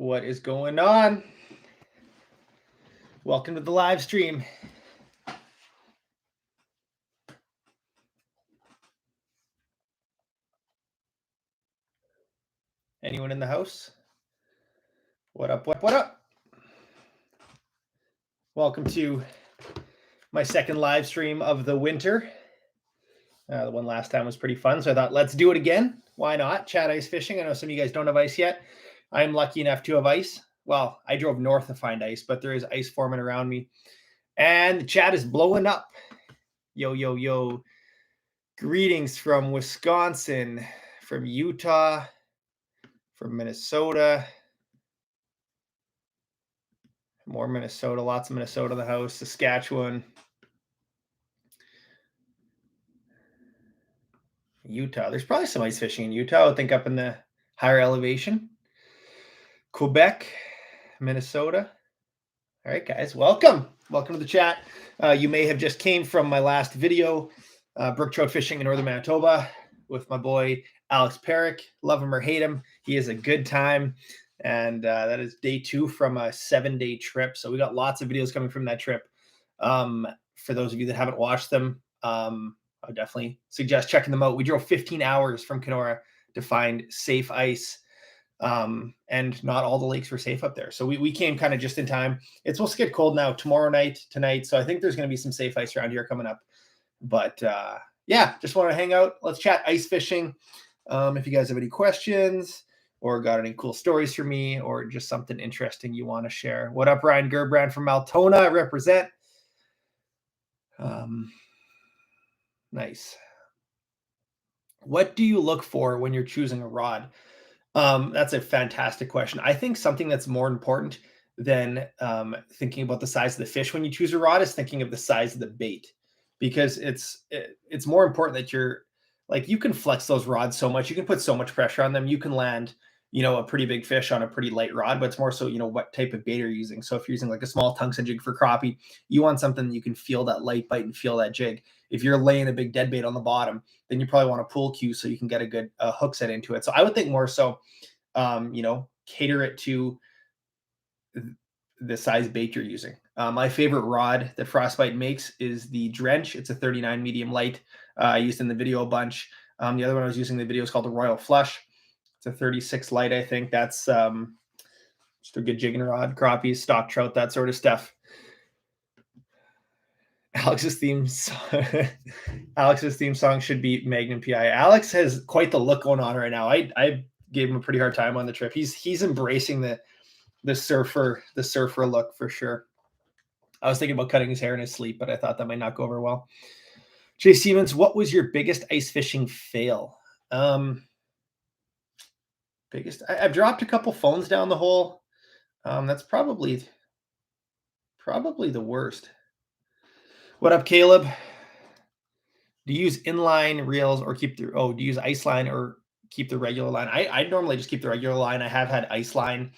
What is going on? Welcome to the live stream. Anyone in the house? What up? What up? Welcome to my second live stream of the winter. The one last time was pretty fun, so I thought let's do it again. Why not? Chat ice fishing. I know some of you guys don't have ice yet. I'm lucky enough to have ice. Well, I drove north to find ice, but there is ice forming around me. And the chat is blowing up. Yo, yo, yo. Greetings from Wisconsin, from Utah, from Minnesota. More Minnesota, lots of Minnesota in the house. Saskatchewan, Utah. There's probably some ice fishing in Utah, I would think, up in the higher elevation. Quebec, Minnesota. All right, guys, welcome. Welcome to the chat. You may have just came from my last video, brook trout fishing in northern Manitoba with my boy Alex Perrick. Love him or hate him, he is a good time. And that is day 2 from a 7-day trip. So we got lots of videos coming from that trip. For those of you that haven't watched them, I would definitely suggest checking them out. We drove 15 hours from Kenora to find safe ice. And not all the lakes were safe up there. So we came kind of just in time. It's supposed to get cold now tomorrow night, tonight. So I think there's going to be some safe ice around here coming up. But yeah, just want to hang out. Let's chat ice fishing. If you guys have any questions or got any cool stories for me or just something interesting you want to share. What up, Ryan Gerbrand from Altona? Represent. Nice. What do you look for when you're choosing a rod? That's a fantastic question. I think something that's more important than thinking about the size of the fish when you choose a rod is thinking of the size of the bait, because it's more important that you're like, you can flex those rods so much, you can put so much pressure on them, you can land, a pretty big fish on a pretty light rod, but it's more so, what type of bait you're using. So if you're using like a small tungsten jig for crappie, you want something that you can feel that light bite and feel that jig. If you're laying a big dead bait on the bottom, then you probably want a pull cue so you can get a good hook set into it. So I would think more so, cater it to the size bait you're using. My favorite rod that Frostbite makes is the Drench. It's a 39 medium light. I used in the video a bunch. The other one I was using in the video is called the Royal Flush. It's a 36 light, I think. That's just a good jigging rod, crappies, stock trout, that sort of stuff. Alex's theme song should be Magnum PI. Alex has quite the look going on right now. I gave him a pretty hard time on the trip. He's embracing the surfer look for sure. I was thinking about cutting his hair in his sleep, but I thought that might not go over well. Jay Siemens, what was your biggest ice fishing fail? I've dropped a couple phones down the hole. That's probably the worst. What up, Caleb? Do you use inline reels or do you use ice line or keep the regular line? I normally just keep the regular line. I have had ice line.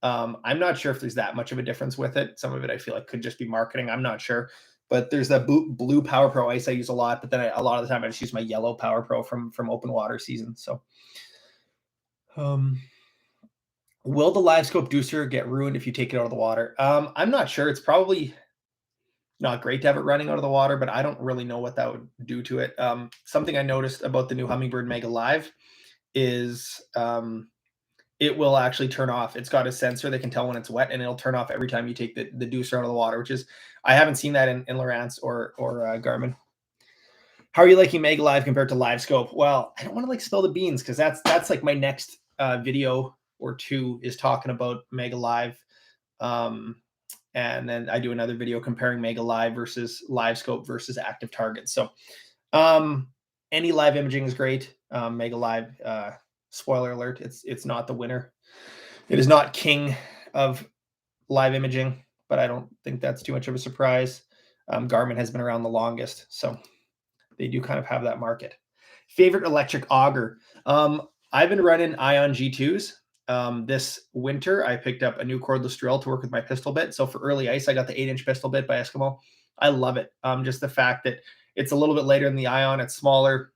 I'm not sure if there's that much of a difference with it. Some of it I feel like could just be marketing. I'm not sure. But there's that blue Power Pro ice I use a lot. But then a lot of the time I just use my yellow Power Pro from open water season. So will the live scope deucer get ruined if you take it out of the water? I'm not sure. It's probably not great to have it running out of the water, but I don't really know what that would do to it. Something I noticed about the new Humminbird Mega Live is it will actually turn off. It's got a sensor that can tell when it's wet, and it'll turn off every time you take the deucer out of the water, which is, I haven't seen that in Lowrance or Garmin. How are you liking Mega Live compared to Live Scope? Well, I don't want to spill the beans, because that's like my next video or two is talking about Mega Live. And then I do another video comparing Mega Live versus Live Scope versus active targets. So any live imaging is great. Mega Live, spoiler alert, it's not the winner. It is not king of live imaging, but I don't think that's too much of a surprise. Garmin has been around the longest, so they do kind of have that market. Favorite electric auger? I've been running Ion G2s. This winter, I picked up a new cordless drill to work with my pistol bit. So for early ice, I got the 8-inch pistol bit by Eskimo. I love it. Just the fact that it's a little bit later than the Ion, it's smaller.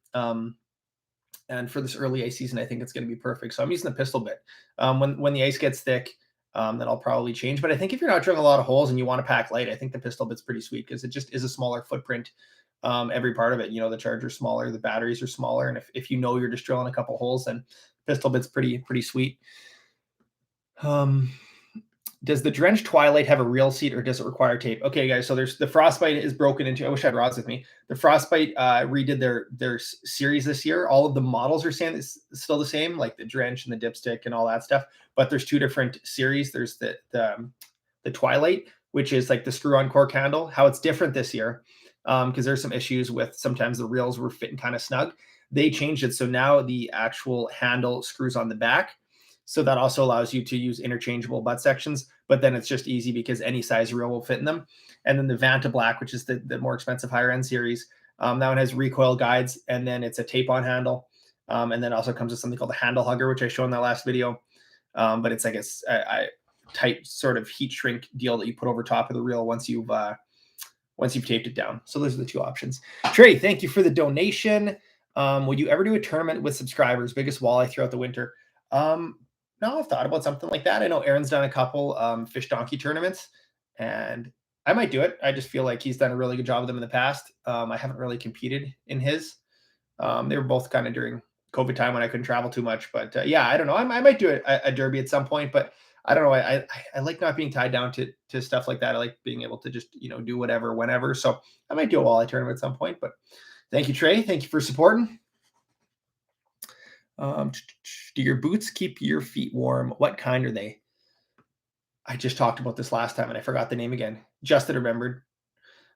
And for this early ice season, I think it's going to be perfect. So I'm using the pistol bit. When the ice gets thick, that I'll probably change. But I think if you're not drilling a lot of holes and you want to pack light, I think the pistol bit's pretty sweet because it just is a smaller footprint. Every part of it, the charger's smaller, the batteries are smaller. And if you're just drilling a couple holes, then pistol bit's pretty sweet. Does the Drench Twilight have a real seat or does it require tape? Okay, guys, so there's the Frostbite is broken into. I wish I had rods with me. The Frostbite redid their series this year. All of the models are saying it's still the same, like the Drench and the Dipstick and all that stuff. But there's two different series. There's the Twilight, which is like the screw-on cork handle. How it's different this year, because there's some issues with sometimes the reels were fitting kind of snug. They changed it, so now the actual handle screws on the back. So that also allows you to use interchangeable butt sections, but then it's just easy because any size reel will fit in them. And then the Vanta Black, which is the more expensive higher end series, that one has recoil guides, and then it's a tape on handle. And then also comes with something called a handle hugger, which I showed in that last video. But it's like a tight sort of heat shrink deal that you put over top of the reel once you've taped it down. So those are the two options. Trey, thank you for the donation. Would you ever do a tournament with subscribers? Biggest walleye throughout the winter? No, I've thought about something like that. I know Aaron's done a couple fish donkey tournaments, and I might do it. I just feel like he's done a really good job of them in the past. I haven't really competed in his. They were both kind of during COVID time when I couldn't travel too much. But yeah, I don't know. I might do a derby at some point, but I don't know. I like not being tied down to stuff like that. I like being able to just do whatever, whenever. So I might do a walleye tournament at some point. But thank you, Trey. Thank you for supporting. Do your boots keep your feet warm? What kind are they? I just talked about this last time and I forgot the name again. Justin remembered.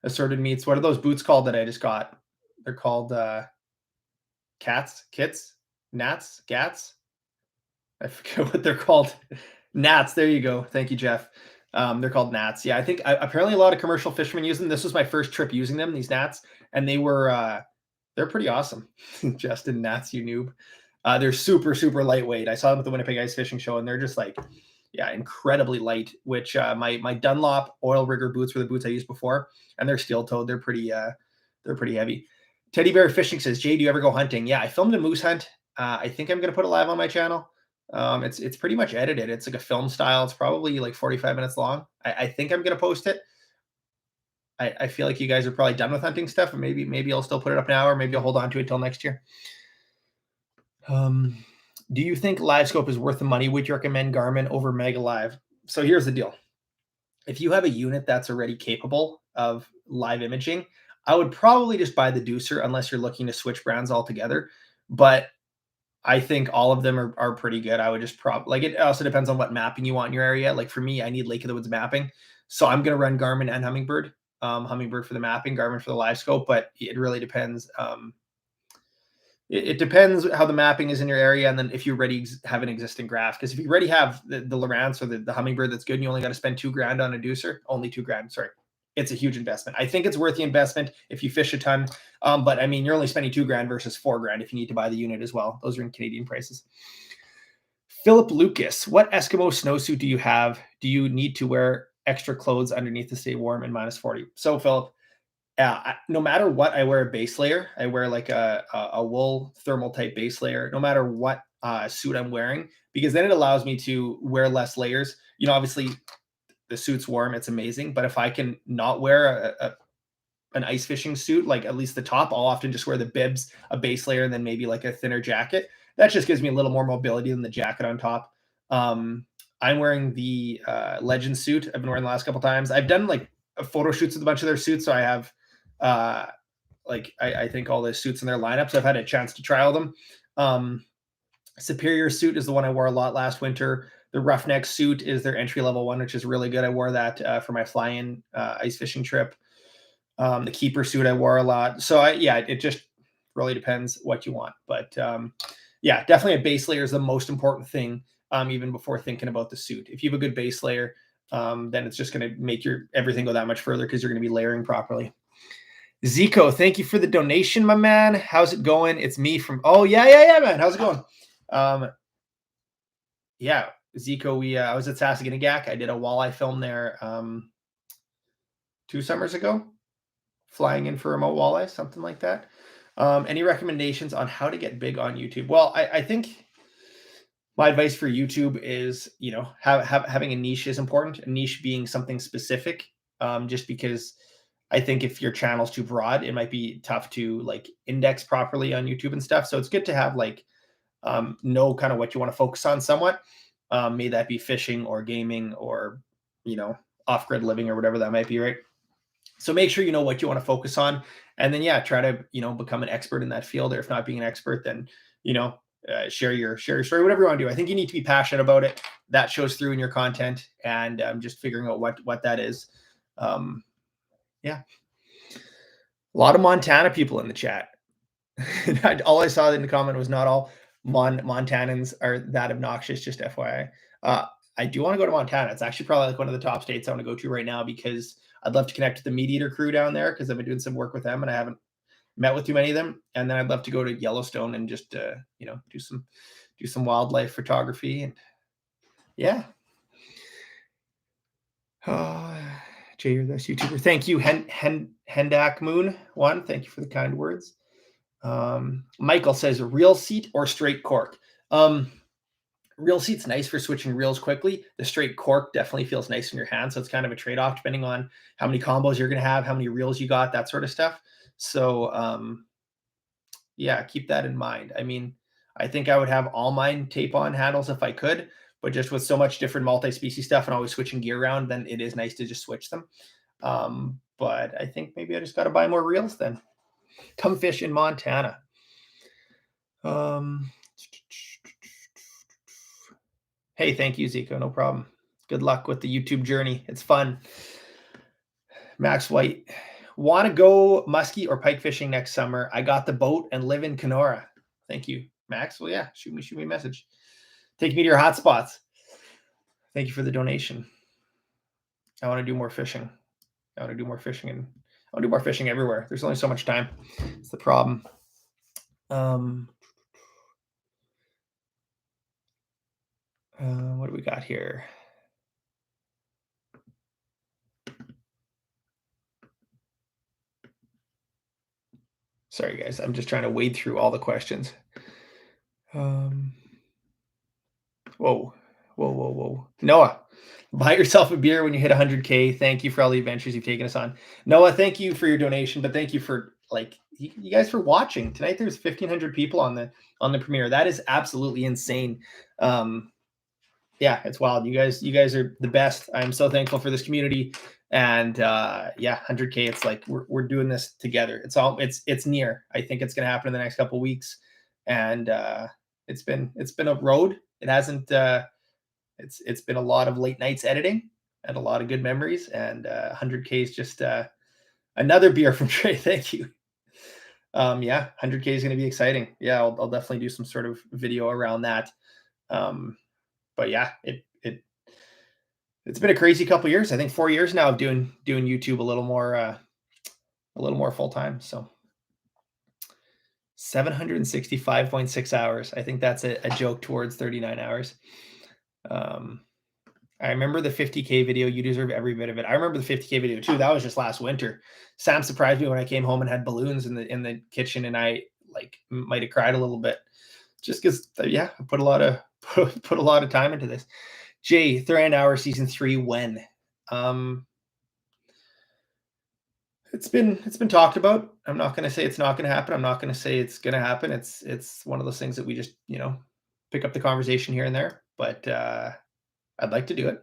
Assorted Meats. What are those boots called that I just got? They're called kits, gnats, gats. I forget what they're called. Gnats. There you go. Thank you, Jeff. They're called gnats. Yeah, I think apparently a lot of commercial fishermen use them. This was my first trip using them, these gnats, and they're pretty awesome. Justin, gnats, you noob. They're super, super lightweight. I saw them at the Winnipeg Ice Fishing Show, and they're just like, incredibly light, which my Dunlop oil rigger boots were the boots I used before, and they're steel-toed. They're pretty heavy. Teddy Bear Fishing says, Jay, do you ever go hunting? Yeah, I filmed a moose hunt. I think I'm going to put it live on my channel. It's pretty much edited. It's like a film style. It's probably like 45 minutes long. I think I'm going to post it. I feel like you guys are probably done with hunting stuff, and maybe I'll still put it up now, or maybe I'll hold on to it till next year. Do you think LiveScope is worth the money? Would you recommend Garmin over Mega Live? So here's the deal. If you have a unit that's already capable of live imaging, I would probably just buy the Deucer unless you're looking to switch brands altogether. But I think all of them are pretty good. I would just it also depends on what mapping you want in your area. Like for me, I need Lake of the Woods mapping. So I'm going to run Garmin and Humminbird. Humminbird for the mapping, Garmin for the LiveScope, but it really depends. It depends how the mapping is in your area, and then if you already have an existing graph. Because if you already have the Lowrance or the Humminbird that's good, and you only got to spend $2,000 on a Deucer, only $2,000. Sorry, it's a huge investment. I think it's worth the investment if you fish a ton. But I mean, you're only spending $2,000 versus $4,000 if you need to buy the unit as well. Those are in Canadian prices. Philip Lucas, what Eskimo snowsuit do you have? Do you need to wear extra clothes underneath to stay warm in -40? So Philip, no matter what, I wear a base layer. I wear like a wool thermal type base layer, no matter what suit I'm wearing, because then it allows me to wear less layers. Obviously the suit's warm, it's amazing. But if I can not wear an ice fishing suit, like at least the top, I'll often just wear the bibs, a base layer, and then maybe like a thinner jacket. That just gives me a little more mobility than the jacket on top. I'm wearing the Legend suit. I've been wearing the last couple times. I've done like photo shoots with a bunch of their suits, so I have I think all the suits in their lineup. So I've had a chance to try all them. Superior suit is the one I wore a lot last winter. The Roughneck suit is their entry-level one, which is really good. I wore that for my fly-in ice fishing trip. The Keeper suit I wore a lot. So it just really depends what you want. But definitely a base layer is the most important thing, even before thinking about the suit. If you have a good base layer, then it's just going to make your everything go that much further because you're going to be layering properly. Zico, thank you for the donation, my man. How's it going? It's me from. Oh yeah, man. How's it going? Zico. I was at Saskatchewan. I did a walleye film there 2 summers ago, flying in for remote walleye, something like that. Any recommendations on how to get big on YouTube? Well, I think My advice for YouTube is, having a niche is important. A niche being something specific, just because I think if your channel's too broad, it might be tough to like index properly on YouTube and stuff. So it's good to have like know kind of what you want to focus on somewhat. May that be fishing or gaming or you know off grid living or whatever that might be, right? So make sure you know what you want to focus on, and then yeah, try to become an expert in that field. Or if not being an expert, then you know share your story, whatever you want to do. I think you need to be passionate about it. That shows through in your content, and just figuring out what that is. Um, yeah, a lot of Montana people in the chat. All I saw in the comment was not all Montanans are that obnoxious. Just FYI, uh, I do want to go to Montana. It's actually probably like one of the top states I want to go to right now because I'd love to connect with the Meat Eater crew down there because I've been doing some work with them and I haven't met with too many of them. And then I'd love to go to Yellowstone and just do some wildlife photography and yeah. Oh, Jay, you're the best YouTuber. Thank you, Hendak Moon One. Thank you for the kind words. Michael says reel seat or straight cork. Reel seat's nice for switching reels quickly. The straight cork definitely feels nice in your hand. So it's kind of a trade-off depending on how many combos you're going to have, how many reels you got, that sort of stuff. So yeah, keep that in mind. I mean, I think I would have all mine tape on handles if I could, but just with so much different multi-species stuff and always switching gear around, then it is nice to just switch them. But I think maybe I just got to buy more reels then. Come fish in Montana. Hey, thank you, Zico. No problem. Good luck with the YouTube journey. It's fun. Max White, want to go muskie or pike fishing next summer? I got the boat and live in Kenora. Thank you, Max. Well, yeah, shoot me a message. Take me to your hot spots. Thank you for the donation. I want to do more fishing. I want to do more fishing and I want to do more fishing everywhere. There's only so much time. It's the problem. What do we got here? Sorry, guys. I'm just trying to wade through all the questions. Whoa. Noah, buy yourself a beer when you hit 100K. Thank you for all the adventures you've taken us on. Noah, thank you for your donation, but thank you for you guys for watching. Tonight there's 1,500 people on the premiere. That is absolutely insane. Yeah, it's wild. You guys are the best. I'm so thankful for this community. And yeah, 100K. It's like we're doing this together. It's near. I think it's gonna happen in the next couple of weeks. And it's been a road. It hasn't. It's been a lot of late nights editing and a lot of good memories. And 100K is just another beer from Trey. Thank you. Yeah, 100K is going to be exciting. Yeah, I'll definitely do some sort of video around that. But yeah, it's been a crazy couple years. I think 4 years now of doing YouTube a little more full time. So 765.6 hours. I think that's a joke towards 39 hours. I remember the 50K video. You deserve every bit of it. I remember the 50K video too. That was just last winter. Sam surprised me when I came home and had balloons in the kitchen, and I might have cried a little bit, just because yeah, I put a lot of time into this. Jay, Thran Hour season 3 when? It's been talked about. I'm not going to say it's not going to happen. I'm not going to say it's going to happen. It's one of those things that we just pick up the conversation here and there. But I'd like to do it.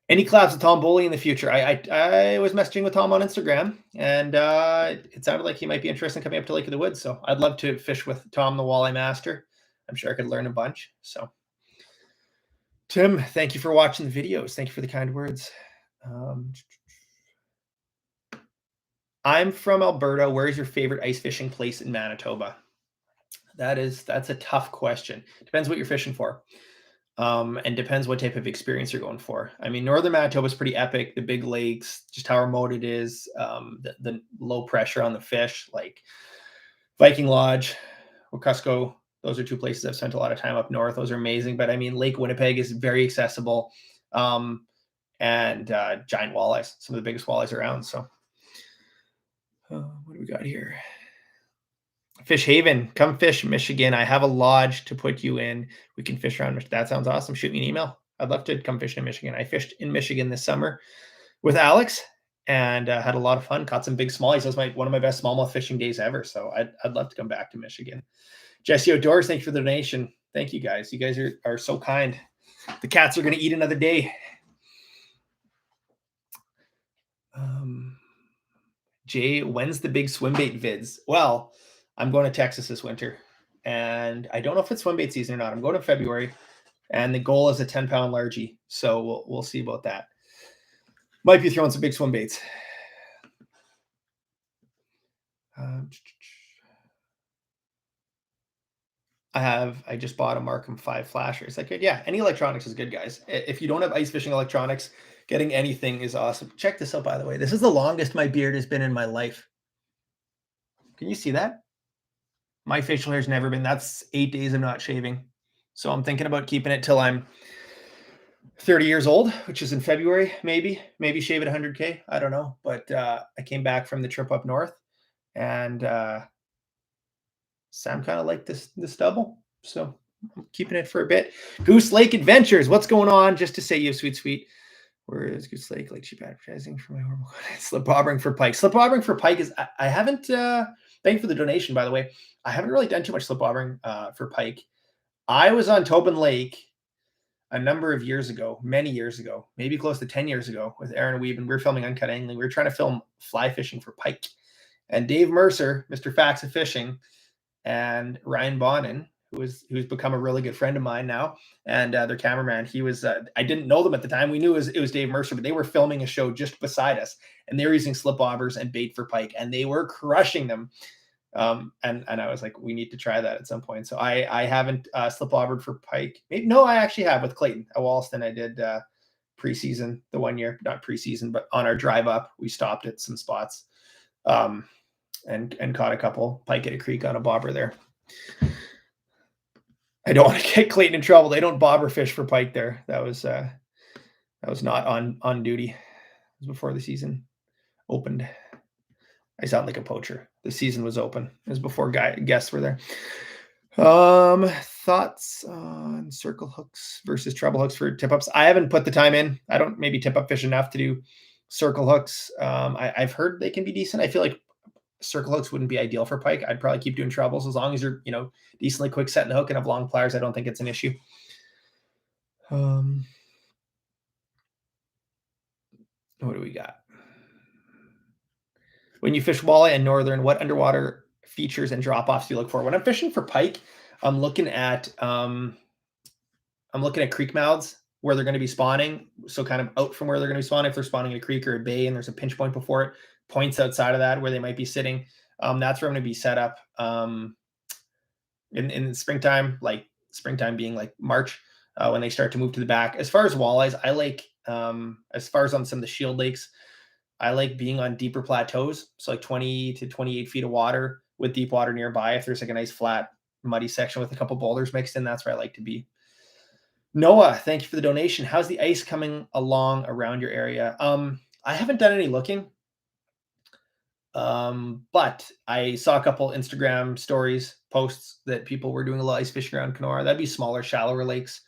Any collabs with Tom Boley in the future? I was messaging with Tom on Instagram, and it sounded like he might be interested in coming up to Lake of the Woods. So I'd love to fish with Tom, the walleye master. I'm sure I could learn a bunch. So Tim, thank you for watching the videos. Thank you for the kind words. I'm from Alberta. Where's your favorite ice fishing place in Manitoba? That's a tough question. Depends what you're fishing for. And depends what type of experience you're going for. I mean, northern Manitoba is pretty epic. The big lakes, just how remote it is, the low pressure on the fish, like Viking Lodge, Wekusko. Those are two places I've spent a lot of time up north. Those are amazing. But I mean, Lake Winnipeg is very accessible, and giant walleyes, some of the biggest walleyes around. So what do we got here? Fish Haven, come fish Michigan. I have a lodge to put you in. We can fish around. That sounds awesome. Shoot me an email. I'd love to come fishing in Michigan. I fished in Michigan this summer with Alex and had a lot of fun. Caught some big smallies. That was one of my best smallmouth fishing days ever. So I'd love to come back to Michigan. Jesse Outdoors, thank you for the donation. Thank you guys. You guys are so kind. The cats are going to eat another day. Jay, when's the big swim bait vids? Well, I'm going to Texas this winter, and I don't know if it's swim bait season or not. I'm going in February, and the goal is a 10-pound largie. So we'll see about that. Might be throwing some big swim baits. I just bought a Markham 5 flasher. It's like, yeah, any electronics is good, guys. If you don't have ice fishing electronics, getting anything is awesome. Check this out, by the way. This is the longest my beard has been in my life. Can you see that? My facial hair's never been. That's 8 days of not shaving. So I'm thinking about keeping it till I'm 30 years old, which is in February, maybe shave it 100K. I don't know. But I came back from the trip up north and Sam kind of liked this stubble. So I'm keeping it for a bit. Goose Lake Adventures. What's going on? Just to say you, sweet. Where is Goose Lake? Like cheap advertising for my horrible slip bobbering for pike. Slip bobbering for pike is I haven't thank you for the donation, by the way. I haven't really done too much slip bobbering for pike. I was on Tobin Lake a number of years ago, many years ago, maybe close to 10 years ago with Aaron Weeb, and we were filming Uncut Angling. We were trying to film fly fishing for pike. And Dave Mercer, Mr. Facts of Fishing, and Ryan Bonin, who's become a really good friend of mine now, and their cameraman. He was I didn't know them at the time. We knew it was Dave Mercer, but they were filming a show just beside us, and they were using slip bobbers and bait for pike, and they were crushing them. And I was like, we need to try that at some point. So I haven't slip bobbered for pike. Maybe, no, I actually have with Clayton at Walston. I did preseason the 1 year, not preseason, but on our drive up, we stopped at some spots. And caught a couple pike at a creek on a bobber there. I don't want to get Clayton in trouble. They don't bobber fish for pike there. That was not on duty. It was before the season opened. I sound like a poacher. The season was open. It was before guests were there. Thoughts on circle hooks versus treble hooks for tip ups? I haven't put the time in. I don't maybe tip up fish enough to do circle hooks. I've heard they can be decent. I feel like circle hooks wouldn't be ideal for pike. I'd probably keep doing trebles as long as you're, decently quick setting the hook and have long pliers. I don't think it's an issue. What do we got? When you fish walleye and northern, what underwater features and drop-offs do you look for? When I'm fishing for pike, I'm looking at creek mouths where they're going to be spawning. So kind of out from where they're going to be spawning. If they're spawning in a creek or a bay and there's a pinch point before it, points outside of that where they might be sitting. That's where I'm going to be set up in springtime, like springtime being like March, when they start to move to the back. As far as walleyes, I like, as far as on some of the shield lakes, I like being on deeper plateaus. So like 20 to 28 feet of water with deep water nearby. If there's like a nice flat muddy section with a couple boulders mixed in, that's where I like to be. Noah, thank you for the donation. How's the ice coming along around your area? I haven't done any looking. But I saw a couple Instagram stories, posts that people were doing a lot of ice fishing around Kenora. That'd be smaller, shallower lakes.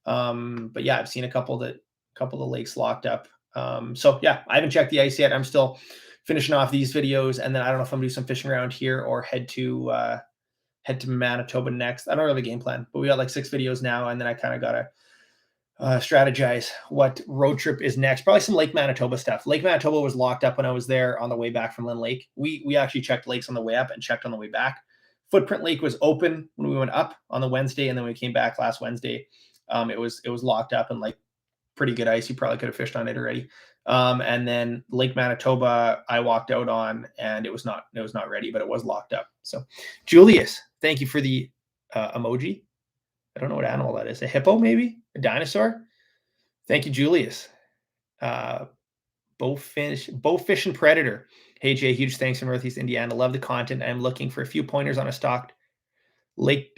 But yeah, I've seen a couple of the lakes locked up. So yeah, I haven't checked the ice yet. I'm still finishing off these videos, and then I don't know if I'm gonna do some fishing around here or head to Manitoba next. I don't really have a game plan, but we got like 6 videos now, and then I kind of gotta strategize what road trip is next. Probably some Lake Manitoba stuff. Lake Manitoba was locked up when I was there on the way back from Lynn Lake. We actually checked lakes on the way up and checked on the way back. Footprint Lake was open when we went up on the Wednesday, and then when we came back last Wednesday, it was locked up and like pretty good ice. You probably could have fished on it already. And then Lake Manitoba, I walked out on, and it was not ready, but it was locked up. So, Julius, thank you for the emoji. I don't know what animal that is. A hippo, maybe? A dinosaur? Thank you, Julius. Bowfish and Predator. Hey, Jay, huge thanks from Northeast Indiana. Love the content. I'm looking for a few pointers on stocked lake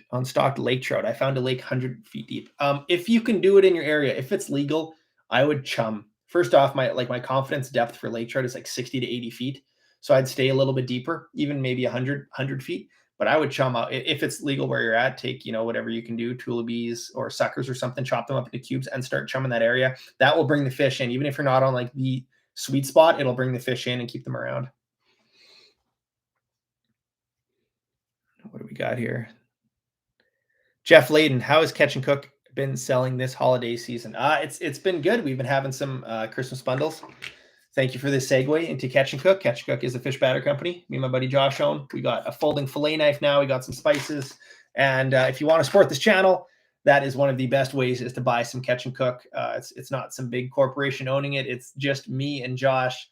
trout. I found a lake 100 feet deep. If you can do it in your area, if it's legal, I would chum. First off, my confidence depth for lake trout is like 60 to 80 feet. So I'd stay a little bit deeper, even maybe 100 feet. But I would chum out if it's legal where you're at. Take whatever you can do, tulipies or suckers or something, chop them up into cubes and start chumming that area. That will bring the fish in, even if you're not on like the sweet spot. It'll bring the fish in and keep them around. What do we got here? Jeff Layden, how has Catch and Cook been selling this holiday season? It's been good. We've been having some Christmas bundles. Thank you for this segue into Catch and Cook. Catch and Cook is a fish batter company. Me and my buddy Josh own. We got a folding fillet knife now. We got some spices. And if you want to support this channel, that is one of the best ways is to buy some Catch and Cook. It's not some big corporation owning it. It's just me and Josh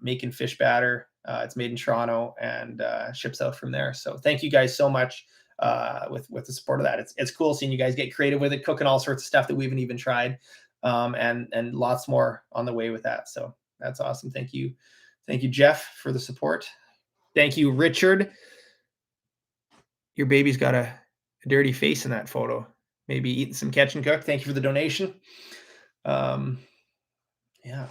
making fish batter. It's made in Toronto and ships out from there. So thank you guys so much with the support of that. It's cool seeing you guys get creative with it, cooking all sorts of stuff that we haven't even tried, and lots more on the way with that. So that's awesome. Thank you, Jeff, for the support. Thank you, Richard. Your baby's got a dirty face in that photo. Maybe eating some Catch and Cook. Thank you for the donation. Yeah.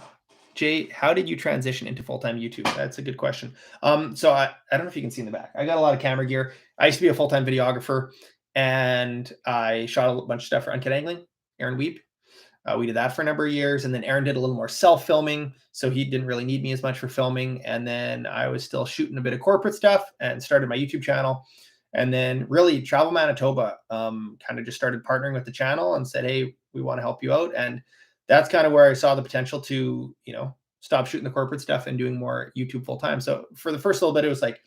Jay, how did you transition into full-time YouTube? That's a good question. So I don't know if you can see in the back. I got a lot of camera gear. I used to be a full-time videographer, and I shot a bunch of stuff for Uncut Angling, Aaron Weep. We did that for a number of years, and then Aaron did a little more self-filming, so he didn't really need me as much for filming. And then I was still shooting a bit of corporate stuff and started my YouTube channel. And then really Travel Manitoba kind of just started partnering with the channel and said, hey, we want to help you out. And that's kind of where I saw the potential to, stop shooting the corporate stuff and doing more YouTube full time. So for the first little bit, it was like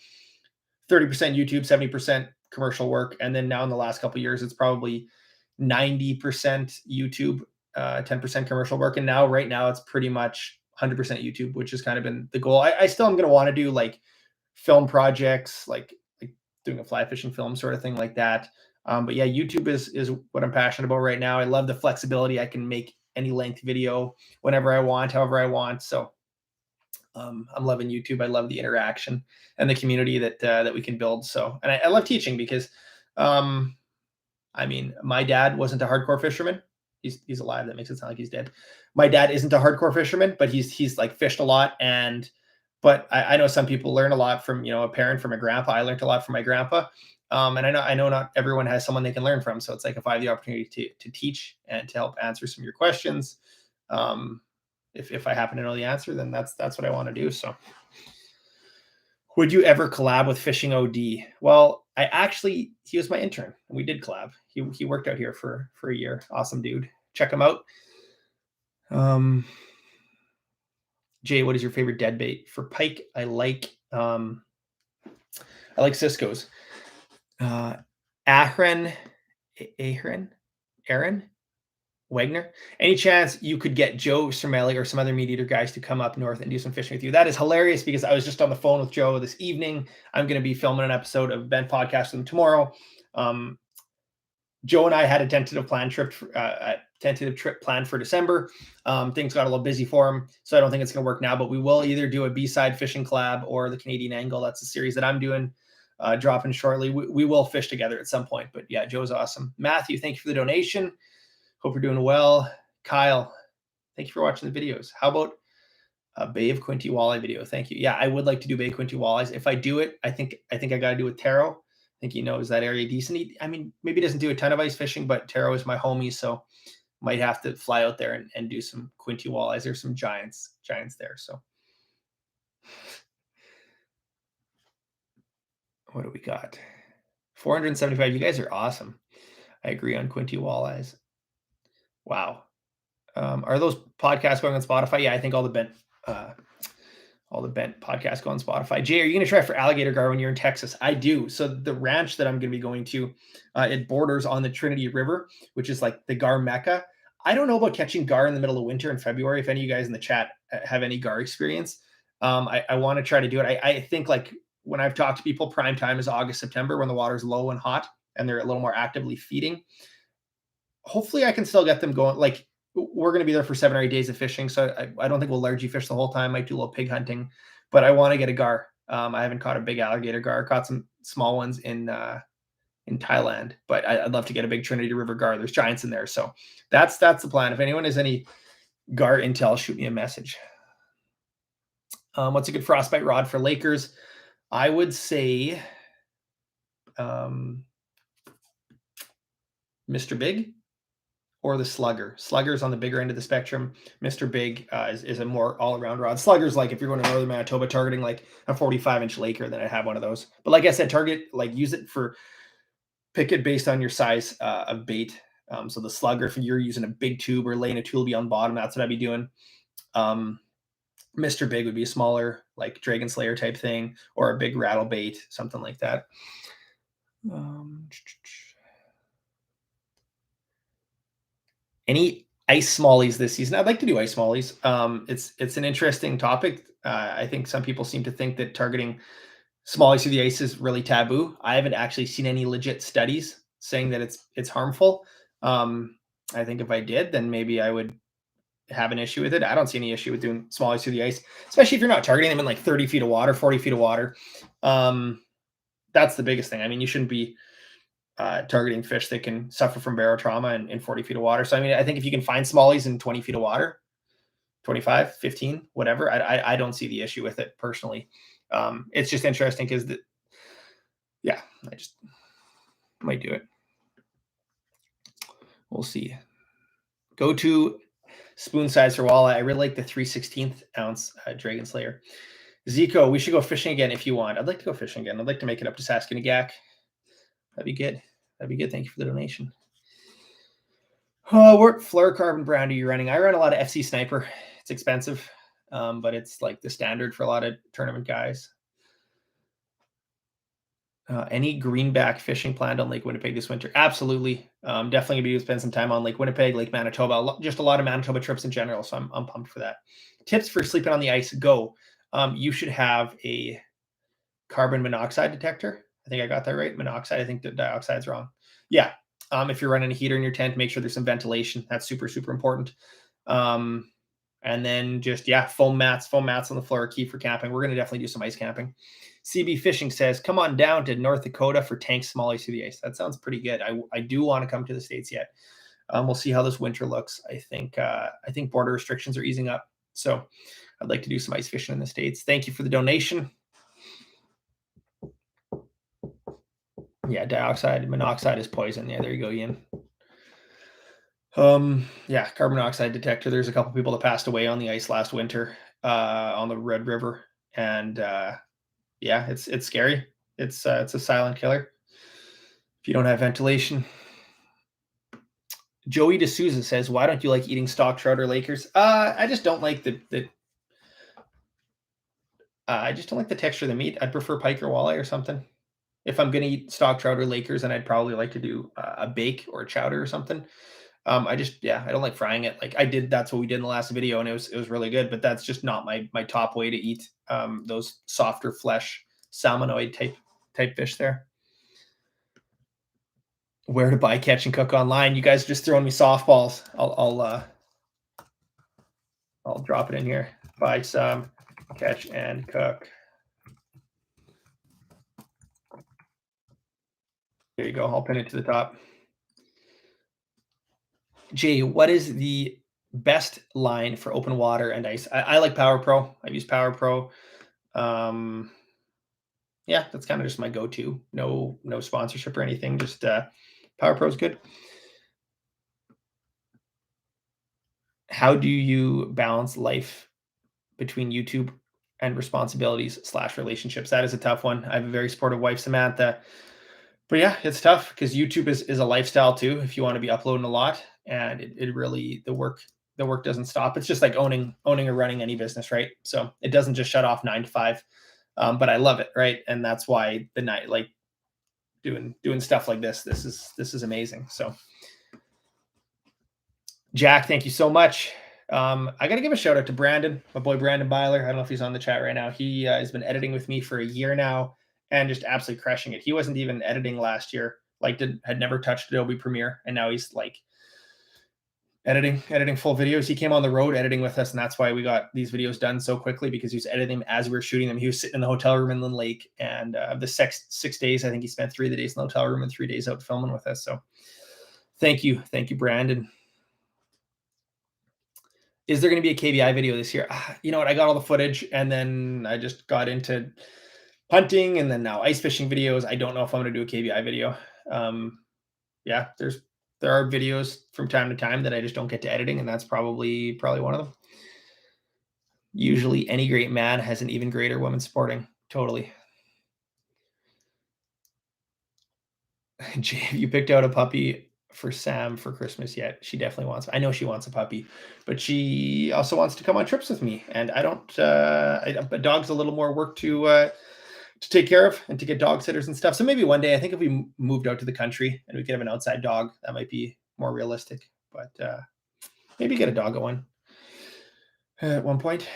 30% YouTube, 70% commercial work. And then now in the last couple of years, it's probably 90% YouTube, 10% commercial work. And now right now it's pretty much 100% YouTube, which has kind of been the goal. I still am going to want to do like film projects, like doing a fly fishing film sort of thing like that. But yeah, YouTube is what I'm passionate about right now. I love the flexibility. I can make any length video whenever I want, however I want. So I'm loving YouTube. I love the interaction and the community that we can build. So, and I love teaching because, I mean, my dad wasn't a hardcore fisherman. He's alive. That makes it sound like he's dead. My dad isn't a hardcore fisherman, but he's like fished a lot. But I know some people learn a lot from, a parent, from a grandpa. I learned a lot from my grandpa. And I know not everyone has someone they can learn from. So it's like if I have the opportunity to teach and to help answer some of your questions, if I happen to know the answer, then that's what I want to do. So would you ever collab with Fishing OD? Well, he was my intern. We did collab. He worked out here for a year. Awesome dude. Check him out. Jay, what is your favorite dead bait? For pike, I like Cisco's. Aaron Wagner. Any chance you could get Joe Cermelli or some other meat eater guys to come up north and do some fishing with you? That is hilarious because I was just on the phone with Joe this evening. I'm going to be filming an episode of Ben Podcast with him tomorrow. Joe and I had a tentative trip planned for December. Things got a little busy for him, so I don't think it's going to work now, but we will either do a B-side fishing collab or the Canadian Angle. That's a series that I'm doing, dropping shortly. We will fish together at some point, but yeah, Joe's awesome. Matthew, thank you for the donation. Hope you're doing well. Kyle, thank you for watching the videos. How about a Bay of Quinte walleye video? Thank you. Yeah, I would like to do Bay of Quinte walleyes. If I do it, I think I got to do it with Taro. I think he knows that area decent. I mean, maybe he doesn't do a ton of ice fishing, but Taro is my homie, so might have to fly out there and do some Quinte walleyes. There's some giants there. So what do we got? 475. You guys are awesome. I agree on Quinte walleyes. Wow. Are those podcasts going on Spotify? Yeah, I think all the bent podcasts go on Spotify. Jay, are you going to try for alligator gar when you're in Texas? I do. So the ranch that I'm going to be going to, it borders on the Trinity River, which is like the gar mecca. I don't know about catching gar in the middle of winter in February. If any of you guys in the chat have any gar experience, I want to try to do it. I think like when I've talked to people, prime time is August, September, when the water's low and hot and they're a little more actively feeding. Hopefully I can still get them going. Like we're going to be there for 7 or 8 days of fishing. So I don't think we'll largely fish the whole time. I might do a little pig hunting, but I want to get a gar. I haven't caught a big alligator gar. I caught some small ones in Thailand, but I'd love to get a big Trinity River gar. There's giants in there. So that's the plan. If anyone has any gar intel, shoot me a message. What's a good frostbite rod for Lakers? I would say Mr. Big or the Slugger. Slugger's on the bigger end of the spectrum. Mr. Big is a more all-around rod. Slugger's like if you're going to northern Manitoba targeting like a 45-inch Laker, then I have one of those. But like I said, target like use it for pick it based on your size of bait. So the Slugger, if you're using a big tube or laying a toolby on bottom, that's what I'd be doing. Mr. Big would be a smaller, like Dragon Slayer type thing, or a big rattle bait, something like that. Any ice smallies this season? I'd like to do ice smallies. It's an interesting topic. I think some people seem to think that targeting smallies through the ice is really taboo. I haven't actually seen any legit studies saying that it's harmful. I think if I did, then maybe I would have an issue with it. I don't see any issue with doing smallies through the ice, especially if you're not targeting them in like 30 feet of water, 40 feet of water. That's the biggest thing. I mean, you shouldn't be targeting fish that can suffer from barotrauma in 40 feet of water. So, I mean, I think if you can find smallies in 20 feet of water, 25, 15, whatever, I don't see the issue with it personally. It's just interesting because, yeah, I just might do it. We'll see. Go to spoon size for walleye. I really like the 3/16 ounce Dragon Slayer. Zico, we should go fishing again if you want. I'd like to go fishing again. I'd like to make it up to Saskatchewan. That'd be good. That'd be good. Thank you for the donation. What fluorocarbon brand are you running? I run a lot of FC Sniper. It's expensive, but it's like the standard for a lot of tournament guys. Any greenback fishing planned on Lake Winnipeg this winter? Absolutely. Definitely gonna be spend some time on Lake Winnipeg, Lake Manitoba, just a lot of Manitoba trips in general. So I'm pumped for that. Tips for sleeping on the ice: go. You should have a carbon monoxide detector. I think I got that right. Monoxide. I think the dioxide's wrong. Yeah. If you're running a heater in your tent, make sure there's some ventilation. That's super, super important. And then just, yeah, foam mats on the floor are key for camping. We're going to definitely do some ice camping. CB Fishing says, come on down to North Dakota for tank smallies through the ice. That sounds pretty good. I do want to come to the States yet. We'll see how this winter looks. I think border restrictions are easing up. So I'd like to do some ice fishing in the States. Thank you for the donation. Yeah, dioxide, monoxide is poison. Yeah, there you go, Ian. Yeah, carbon monoxide detector. There's a couple people that passed away on the ice last winter on the Red River, and yeah, it's scary. It's a silent killer if you don't have ventilation. Joey D'Souza says, "Why don't you like eating stock trout or Lakers?" I just don't like I just don't like the texture of the meat. I'd prefer pike or walleye or something. If I'm gonna eat stock trout or Lakers, then I'd probably like to do a bake or a chowder or something. I don't like frying it. Like that's what we did in the last video, and it was really good. But that's just not my top way to eat those softer flesh salmonoid type fish there. Where to buy catch and cook online? You guys are just throwing me softballs. I'll drop it in here. Buy some catch and cook. There you go. I'll pin it to the top. Jay, what is the best line for open water and ice? I like Power Pro. I've used Power Pro. Yeah, that's kind of just my go-to. No sponsorship or anything. Just Power Pro is good. How do you balance life between YouTube and responsibilities / relationships? That is a tough one. I have a very supportive wife, Samantha. But yeah, it's tough because YouTube is a lifestyle too. If you want to be uploading a lot, and it really the work doesn't stop. It's just like owning or running any business, right? So it doesn't just shut off 9 to 5. But I love it, right? And that's why the night, like doing stuff like this is amazing. So Jack, thank you so much. I got to give a shout out to Brandon, my boy Brandon Byler. I don't know if he's on the chat right now. He has been editing with me for a year now and just absolutely crushing it. He wasn't even editing last year, like had never touched Adobe Premiere, and now he's like editing full videos. He came on the road editing with us, and that's why we got these videos done so quickly, because he was editing them as we were shooting them. He was sitting in the hotel room in Lynn Lake, and the 6 days, I think he spent 3 of the days in the hotel room and 3 days out filming with us. So thank you, Brandon. Is there going to be a KBI video this year? You know what? I got all the footage, and then I just got into hunting and then now ice fishing videos. I don't know if I'm going to do a KBI video. Yeah, there are videos from time to time that I just don't get to editing, and that's probably one of them. Usually, any great man has an even greater woman supporting. Totally. Jay, have you picked out a puppy for Sam for Christmas yet? She definitely wants. I know she wants a puppy, but she also wants to come on trips with me. And I don't. A dog's a little more work to take care of and to get dog sitters and stuff. So maybe one day, I think if we moved out to the country and we could have an outside dog, that might be more realistic. But maybe get a dog at one point.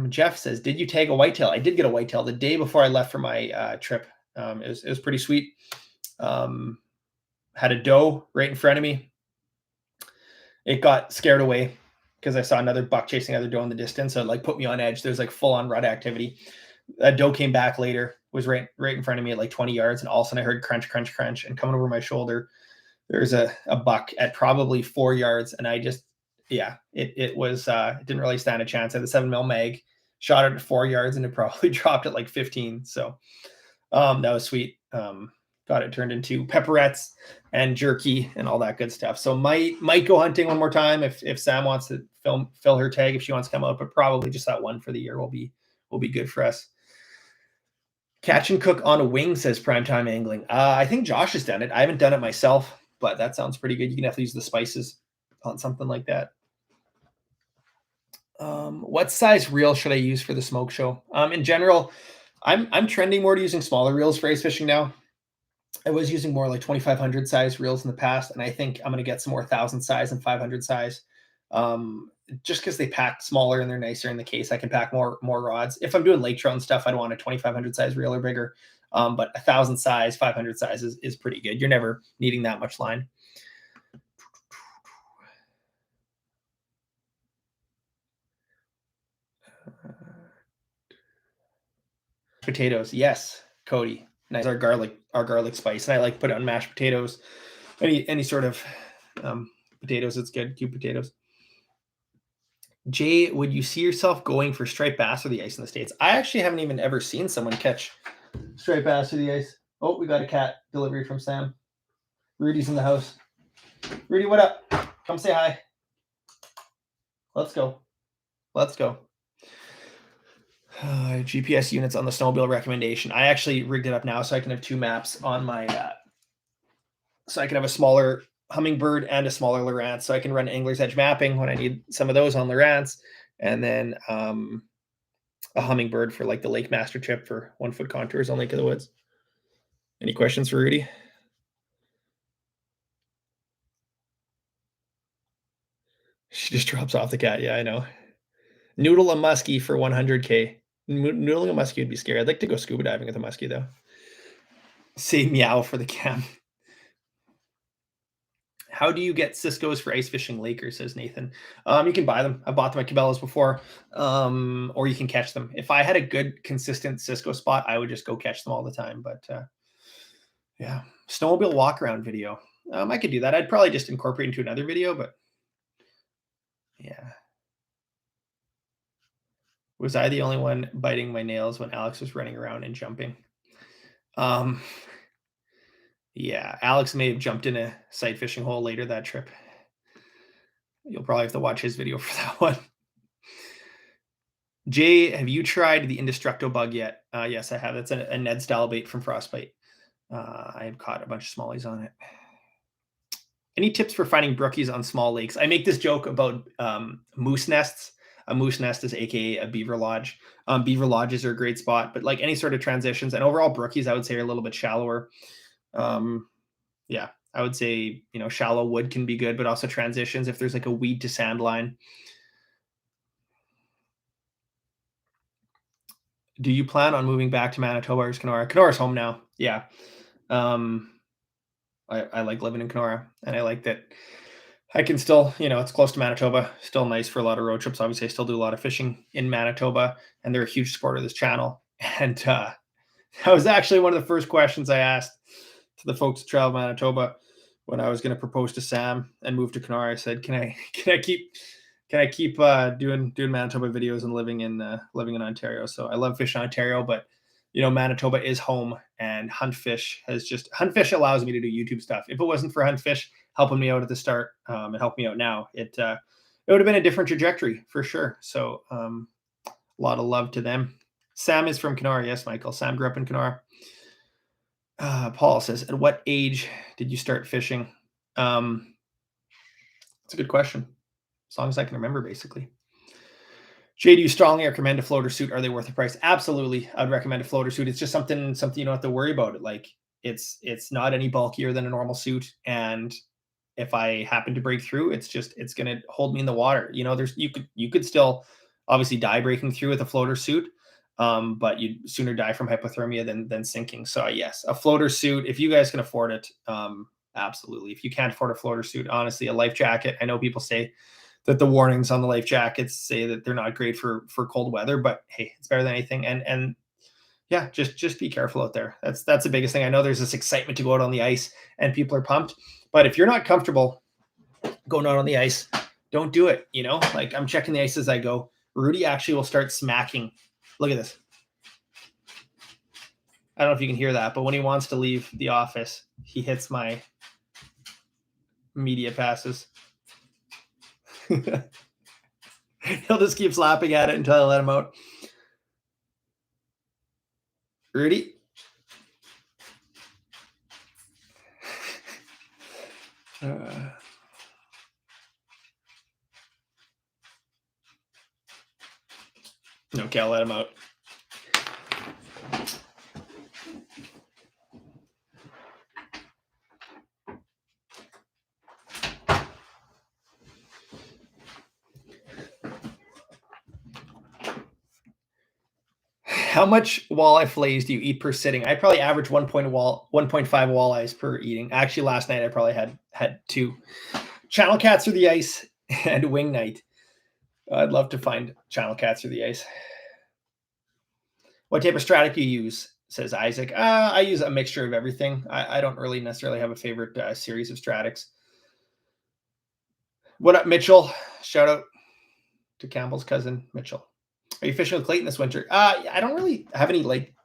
Jeff says, "Did you tag a whitetail?" I did get a whitetail the day before I left for my trip. It was pretty sweet. Had a doe right in front of me. It got scared away because I saw another buck chasing another doe in the distance. So it like put me on edge. There's like full on rut activity. A doe came back later, was right in front of me at like 20 yards. And all of a sudden I heard crunch, crunch, crunch. And coming over my shoulder, there's a buck at probably 4 yards. And I just, yeah, it was, it didn't really stand a chance. I had the 7mm mag, shot it at 4 yards, and it probably dropped at like 15. So that was sweet. Got it turned into pepperettes and jerky and all that good stuff. So might go hunting one more time if Sam wants to fill her tag, if she wants to come out, but probably just that one for the year will be good for us. Catch and cook on a wing, says Primetime Angling. I think Josh has done it. I haven't done it myself, but that sounds pretty good. You can definitely use the spices on something like that. What size reel should I use for the smoke show? In general, I'm trending more to using smaller reels for ice fishing now. I was using more like 2,500 size reels in the past, and I think I'm going to get some more 1,000 size and 500 size. Just because they pack smaller and they're nicer in the case, I can pack more rods. If I'm doing lake trout and stuff, I don't want a 2,500 size reel or bigger. But 1,000 size, 500 size is pretty good. You're never needing that much line. Potatoes, yes, Cody. Nice. Our garlic spice, and I like put it on mashed potatoes. Any sort of potatoes, it's good. Cube potatoes. Jay, would you see yourself going for striped bass or the ice in the States? I actually haven't even ever seen someone catch striped bass or the ice. Oh, we got a cat delivery from Sam. Rudy's in the house. Rudy, what up? Come say hi. Let's go. GPS units on the snowmobile recommendation. I actually rigged it up now so I can have two maps on my so I can have a smaller Hummingbird and a smaller Lowrance, so I can run Angler's Edge mapping when I need some of those on Lowrance, and then a Hummingbird for like the Lake Master trip for 1 foot contours on Lake of the Woods. Any questions for Rudy? She just drops off the cat. Yeah, I know. Noodle a muskie for 100K. Noodling a muskie would be scary. I'd like to go scuba diving with a muskie though. Say meow for the cam. How do you get Cisco's for ice fishing Laker, says Nathan. You can buy them. I've bought them at Cabela's before, or you can catch them. If I had a good, consistent Cisco spot, I would just go catch them all the time. But yeah, snowmobile walk around video. I could do that. I'd probably just incorporate into another video, but yeah. Was I the only one biting my nails when Alex was running around and jumping? Yeah, Alex may have jumped in a sight fishing hole later that trip. You'll probably have to watch his video for that one. Jay, have you tried the Indestructo bug yet? Yes, I have. That's a Ned style bait from Frostbite. I have caught a bunch of smallies on it. Any tips for finding brookies on small lakes? I make this joke about moose nests. A moose nest is AKA a beaver lodge. Beaver lodges are a great spot, but like any sort of transitions and overall brookies, I would say are a little bit shallower. Yeah, I would say, shallow wood can be good, but also transitions if there's like a weed to sand line. Do you plan on moving back to Manitoba or is Kenora? Kenora's home now. Yeah. I like living in Kenora, and I like that I can still, it's close to Manitoba, still nice for a lot of road trips. Obviously, I still do a lot of fishing in Manitoba, and they're a huge supporter of this channel. And that was actually one of the first questions I asked to the folks at Travel Manitoba when I was going to propose to Sam and move to Kenora. I said, "Can I keep doing Manitoba videos and living in Ontario?" So I love fishing in Ontario, but Manitoba is home, and Hunt Fish allows me to do YouTube stuff. If it wasn't for Hunt Fish helping me out at the start, and help me out now, it would have been a different trajectory for sure. So a lot of love to them. Sam is from Kenora. Yes, Michael. Sam grew up in Kenora. Paul says, at what age did you start fishing? It's a good question. As long as I can remember, basically. Jay, do you strongly recommend a floater suit? Are they worth the price? Absolutely. I'd recommend a floater suit. It's just something you don't have to worry about. Like it's not any bulkier than a normal suit. And if I happen to break through, it's gonna hold me in the water. You could still obviously die breaking through with a floater suit. But you'd sooner die from hypothermia than sinking. So yes, a floater suit, if you guys can afford it, absolutely. If you can't afford a floater suit, honestly, a life jacket. I know people say that the warnings on the life jackets say that they're not great for cold weather, but hey, it's better than anything. And yeah, just be careful out there. That's the biggest thing. I know there's this excitement to go out on the ice and people are pumped, but if you're not comfortable going out on the ice, don't do it. Like I'm checking the ice as I go. Rudy actually will start smacking. Look at this. I don't know if you can hear that, but when he wants to leave the office, he hits my media passes. He'll just keep slapping at it until I let him out. Rudy? Okay, I'll let him out. How much walleye fillets do you eat per sitting? I probably average 1.5 walleyes per eating. Actually, last night I probably had 2. Channel cats through the ice and wing night. I'd love to find channel cats through the ice. What type of Stratic do you use? Says Isaac. I use a mixture of everything. I don't really necessarily have a favorite series of Stratics. What up, Mitchell? Shout out to Campbell's cousin, Mitchell. Are you fishing with Clayton this winter? I don't really have any like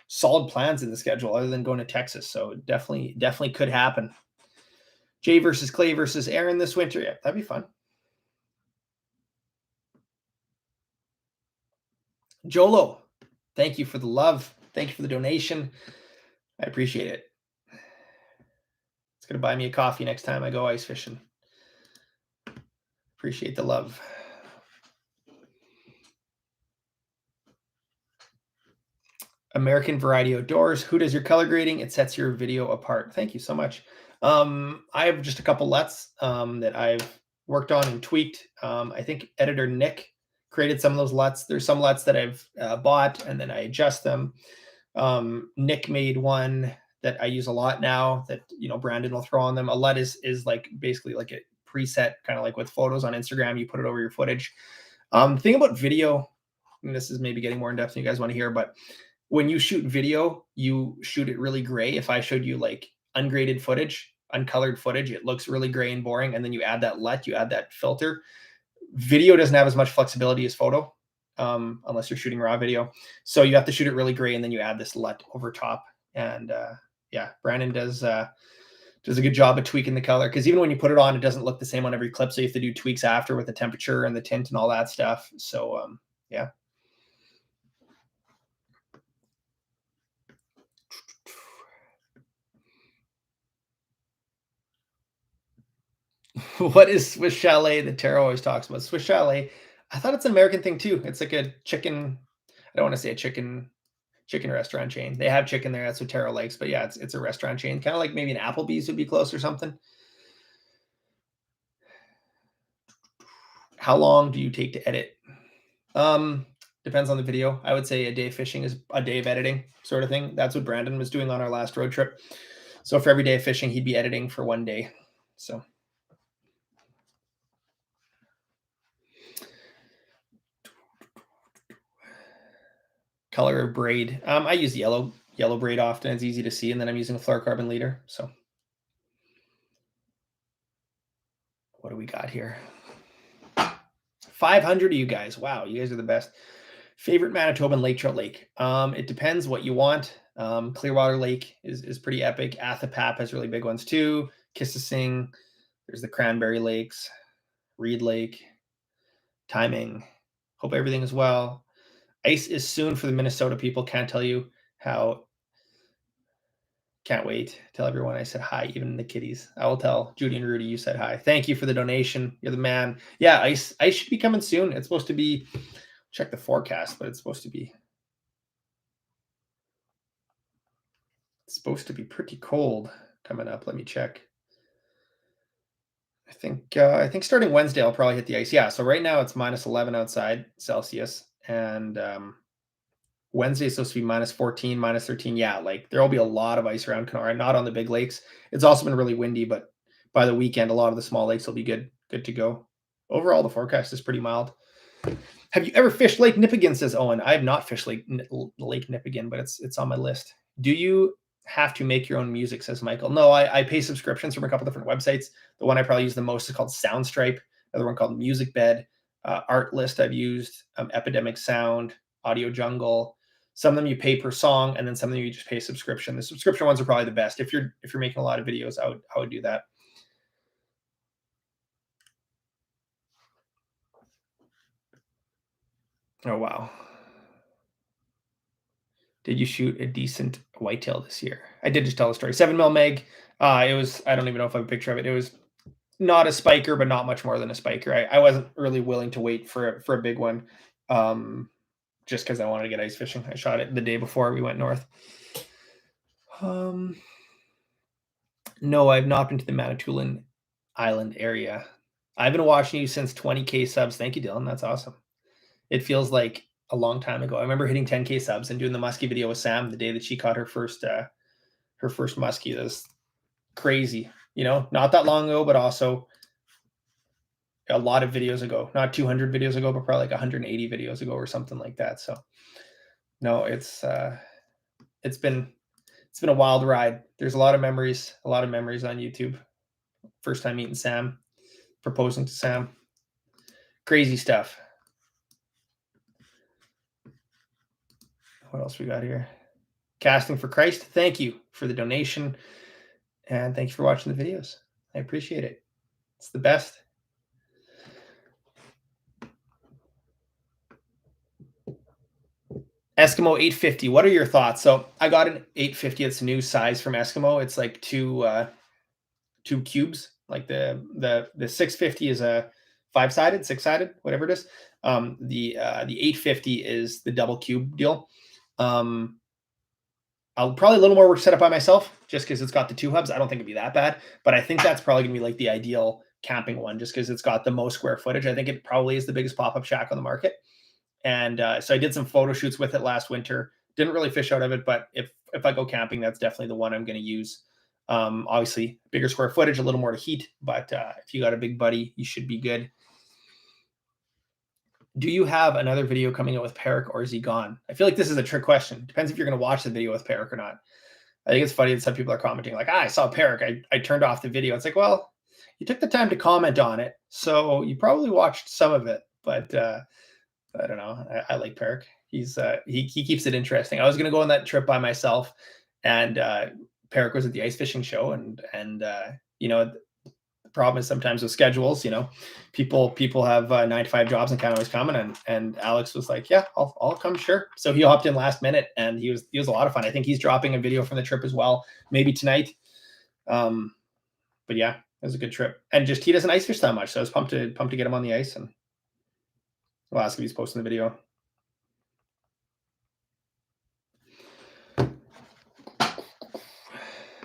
solid plans in the schedule other than going to Texas. So definitely could happen. Jay versus Clay versus Aaron this winter. Yeah, that'd be fun. Jolo, thank you for the love. Thank you for the donation. I appreciate it. It's going to buy me a coffee next time I go ice fishing. Appreciate the love. American Variety Outdoors. Who does your color grading? It sets your video apart. Thank you so much. I have just a couple LUTs that I've worked on and tweaked. I think editor Nick created some of those LUTs. There's some LUTs that I've bought and then I adjust them. Nick made one that I use a lot now that, Brandon will throw on them. A LUT is like basically like a preset, kind of like with photos on Instagram. You put it over your footage. Thing about video, and this is maybe getting more in depth than you guys want to hear, but when you shoot video, you shoot it really gray. If I showed you like ungraded footage, uncolored footage, it looks really gray and boring. And then you add that LUT, you add that filter. Video doesn't have as much flexibility as photo, unless you're shooting raw video. So you have to shoot it really gray, and then you add this LUT over top. And yeah, Brandon does a good job of tweaking the color, because even when you put it on, it doesn't look the same on every clip. So you have to do tweaks after with the temperature and the tint and all that stuff. So yeah. What is Swiss Chalet that Tara always talks about? Swiss Chalet, I thought it's an American thing too. It's like a chicken. I don't want to say a chicken restaurant chain. They have chicken there. That's what Tara likes. But yeah, it's a restaurant chain. Kind of like maybe an Applebee's would be close or something. How long do you take to edit? Depends on the video. I would say a day of fishing is a day of editing, sort of thing. That's what Brandon was doing on our last road trip. So for every day of fishing, he'd be editing for one day. So color of braid. I use yellow braid often. It's easy to see, and then I'm using a fluorocarbon leader. So what do we got here? 500 of you guys. Wow, you guys are the best. Favorite Manitoban lake trout lake? It depends what you want. Clearwater Lake is pretty epic. Athapap has really big ones too. Kississing. There's the Cranberry Lakes, Reed Lake, Timing. Hope everything is well. Ice is soon for the Minnesota people. Can't tell you how. Can't wait. Tell everyone I said hi, even the kiddies. I will tell Judy and Rudy you said hi. Thank you for the donation. You're the man. Yeah, ice should be coming soon. It's supposed to be. Check the forecast, but it's supposed to be pretty cold coming up. Let me check. I think starting Wednesday I'll probably hit the ice. Yeah, so right now it's -11 outside Celsius, and Wednesday is supposed to be -14, -13. Yeah, like there'll be a lot of ice around Kenora, not on the big lakes. It's also been really windy, but by the weekend, a lot of the small lakes will be good to go. Overall, the forecast is pretty mild. Have you ever fished Lake Nipigon? Says Owen. I have not fished Lake Nipigon, but it's on my list. Do you have to make your own music? Says Michael. No, I pay subscriptions from a couple different websites. The one I probably use the most is called Soundstripe. Another one called Music Bed. Artlist I've used. Epidemic Sound, Audio Jungle. Some of them you pay per song, and then some of them you just pay subscription. The subscription ones are probably the best. If you're making a lot of videos, I would do that. Oh wow. Did you shoot a decent whitetail this year? I did just tell a story. 7 mil meg. It was, I don't even know if I have a picture of it. It was not a spiker, but not much more than a spiker. I wasn't really willing to wait for a big one, just because I wanted to get ice fishing. I shot it the day before we went north. No, I've not been to the Manitoulin Island area. I've been watching you since 20K subs. Thank you, Dylan. That's awesome. It feels like a long time ago. I remember hitting 10K subs and doing the muskie video with Sam the day that she caught her first muskie. That was crazy. Not that long ago, but also a lot of videos ago. Not 200 videos ago, but probably like 180 videos ago or something like that. So no, it's been a wild ride. There's a lot of memories on YouTube. First time meeting Sam, proposing to Sam. Crazy stuff. What else we got here? Casting for Christ. Thank you for the donation. And thank you for watching the videos. I appreciate it. It's the best. Eskimo 850. What are your thoughts? So I got an 850. It's a new size from Eskimo. It's like two cubes. Like the 650 is a 5-sided, 6-sided, whatever it is. The 850 is the double cube deal. I'll probably a little more work set up by myself just because it's got the 2 hubs. I don't think it'd be that bad, but I think that's probably gonna be like the ideal camping one just because it's got the most square footage. I think it probably is the biggest pop-up shack on the market. And so I did some photo shoots with it last winter. Didn't really fish out of it, but if I go camping, that's definitely the one I'm going to use. Obviously, bigger square footage, a little more to heat, but if you got a big buddy, you should be good. Do you have another video coming out with Peric, or is he gone? I feel like this is a trick question. Depends if you're going to watch the video with Peric or not. I think it's funny that some people are commenting like, I saw Peric. I turned off the video. It's like, well, you took the time to comment on it, so you probably watched some of it, but I don't know. I like Peric. He's he keeps it interesting. I was going to go on that trip by myself, and Peric was at the ice fishing show, and the problem is sometimes with schedules, people have 9 to 5 jobs and can't always come. And Alex was like, yeah, I'll come, sure. So he hopped in last minute, and he was a lot of fun. I think he's dropping a video from the trip as well, maybe tonight. But yeah, it was a good trip, and just he doesn't ice fish that much, so I was pumped to get him on the ice, and we'll ask if he's posting the video.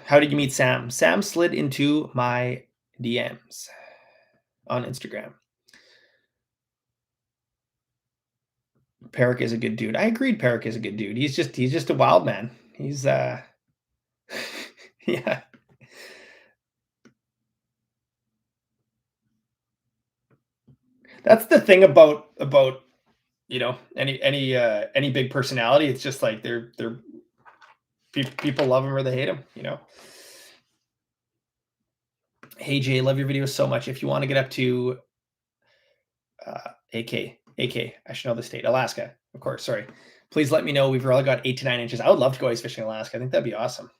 How did you meet Sam? Sam slid into my DMs on Instagram. Peric is a good dude. I agreed Peric is a good dude. He's just a wild man. He's yeah. That's the thing about any big personality. It's just like they're people love him or they hate him, Hey Jay, love your videos so much. If you want to get up to AK, I should know the state, Alaska. Of course, sorry. Please let me know. We've really got 8 to 9 inches. I would love to go ice fishing in Alaska. I think that'd be awesome.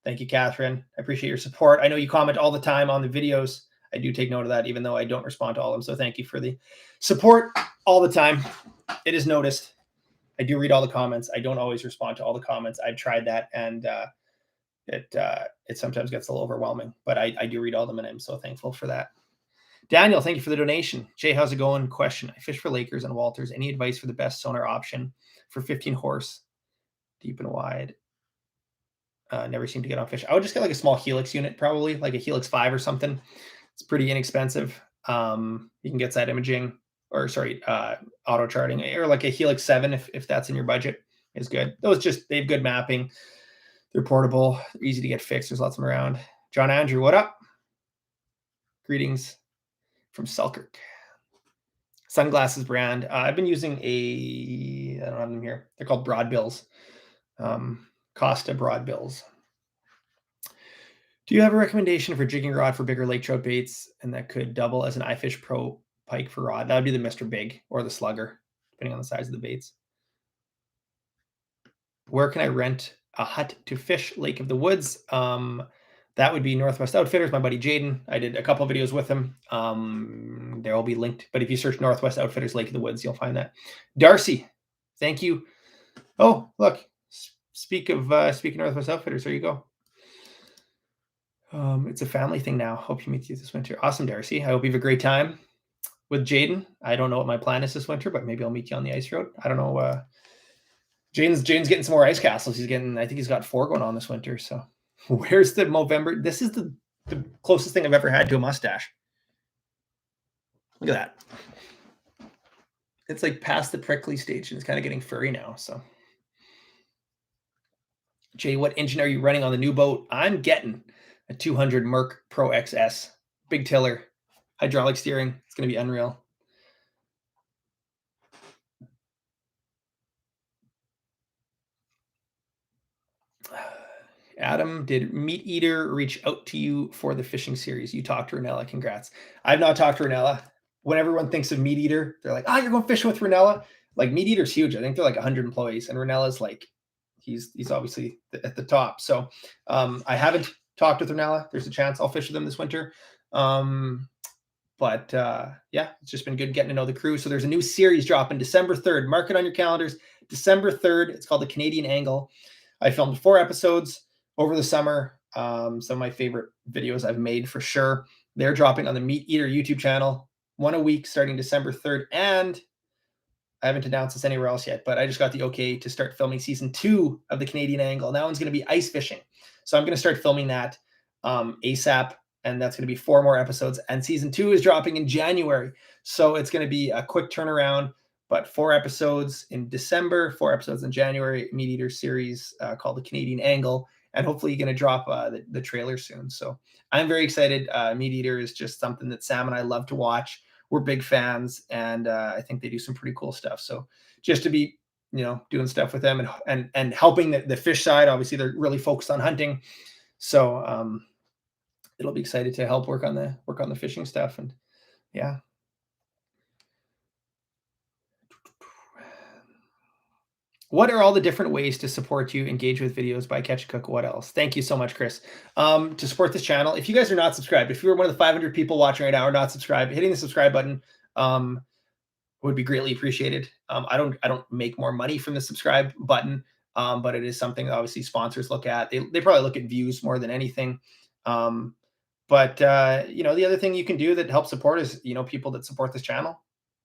Thank you, Catherine. I appreciate your support. I know you comment all the time on the videos. I do take note of that, even though I don't respond to all of them. So thank you for the support all the time. It is noticed. I do read all the comments. I don't always respond to all the comments. I've tried that, and it sometimes gets a little overwhelming. But I do read all of them, and I'm so thankful for that. Daniel, thank you for the donation. Jay, how's it going? Question: I fish for Lakers and Walters. Any advice for the best sonar option for 15 horse, deep and wide? Never seem to get on fish. I would just get like a small Helix unit, probably like a Helix 5 or something. It's pretty inexpensive. You can get side imaging, or sorry, auto charting, or like a Helix 7 if that's in your budget is good. They have good mapping. They're portable. They're easy to get fixed. There's lots of them around. John Andrew, what up? Greetings from Selkirk. Sunglasses brand. I've been using I don't have them here. They're called Broadbills. Costa Broadbills. Do you have a recommendation for jigging rod for bigger lake trout baits and that could double as an iFish Pro pike for rod? That would be the Mr. Big or the Slugger, depending on the size of the baits. Where can I rent a hut to fish Lake of the Woods? That would be Northwest Outfitters, my buddy Jaden. I did a couple of videos with him. They'll all be linked. But if you search Northwest Outfitters Lake of the Woods, you'll find that. Darcy, thank you. Oh, look. Speak of Northwest Outfitters, there you go. It's a family thing now. Hope you meet you this winter. Awesome, Darcy. I hope you have a great time with Jaden. I don't know what my plan is this winter, but maybe I'll meet you on the ice road. I don't know. Jaden's getting some more ice castles. I think he's got 4 going on this winter. So where's the Movember? This is the closest thing I've ever had to a mustache. Look at that. It's like past the prickly stage and it's kind of getting furry now. So Jay, what engine are you running on the new boat? I'm getting a 200 Merc Pro XS. Big tiller, hydraulic steering. It's going to be unreal. Adam, did Meat Eater reach out to you for the fishing series? You talked to Ranella. Congrats. I've not talked to Ranella. When everyone thinks of Meat Eater, they're like, you're going fishing with Ranella. Like, Meat Eater's huge. I think they're like 100 employees, and Ranella's like, he's obviously at the top. So I haven't talked with Ranella. There's a chance I'll fish with them this winter. But yeah, it's just been good getting to know the crew. So there's a new series dropping December 3rd. Mark it on your calendars. December 3rd. It's called The Canadian Angle. I filmed 4 episodes over the summer. Some of my favorite videos I've made for sure. They're dropping on the Meat Eater YouTube channel, 1 a week starting December 3rd. And I haven't announced this anywhere else yet, but I just got the okay to start filming season 2 of the Canadian Angle. And that one's going to be ice fishing. So I'm going to start filming that ASAP. And that's going to be 4 more episodes. And season 2 is dropping in January. So it's going to be a quick turnaround, but 4 episodes in December, 4 episodes in January, Meat Eater series called The Canadian Angle. And hopefully you're going to drop the trailer soon. So I'm very excited. Meat Eater is just something that Sam and I love to watch. We're big fans, and I think they do some pretty cool stuff. So just to be, doing stuff with them and helping the fish side, obviously they're really focused on hunting. So it'll be excited to help work on the fishing stuff. And yeah. What are all the different ways to support you, engage with videos, buy, catch, cook? What else? Thank you so much, Chris. To support this channel, if you guys are not subscribed, if you're one of the 500 people watching right now or not subscribed, hitting the subscribe button would be greatly appreciated. I don't make more money from the subscribe button, but it is something that obviously sponsors look at. They probably look at views more than anything. But the other thing you can do that helps support is, people that support this channel.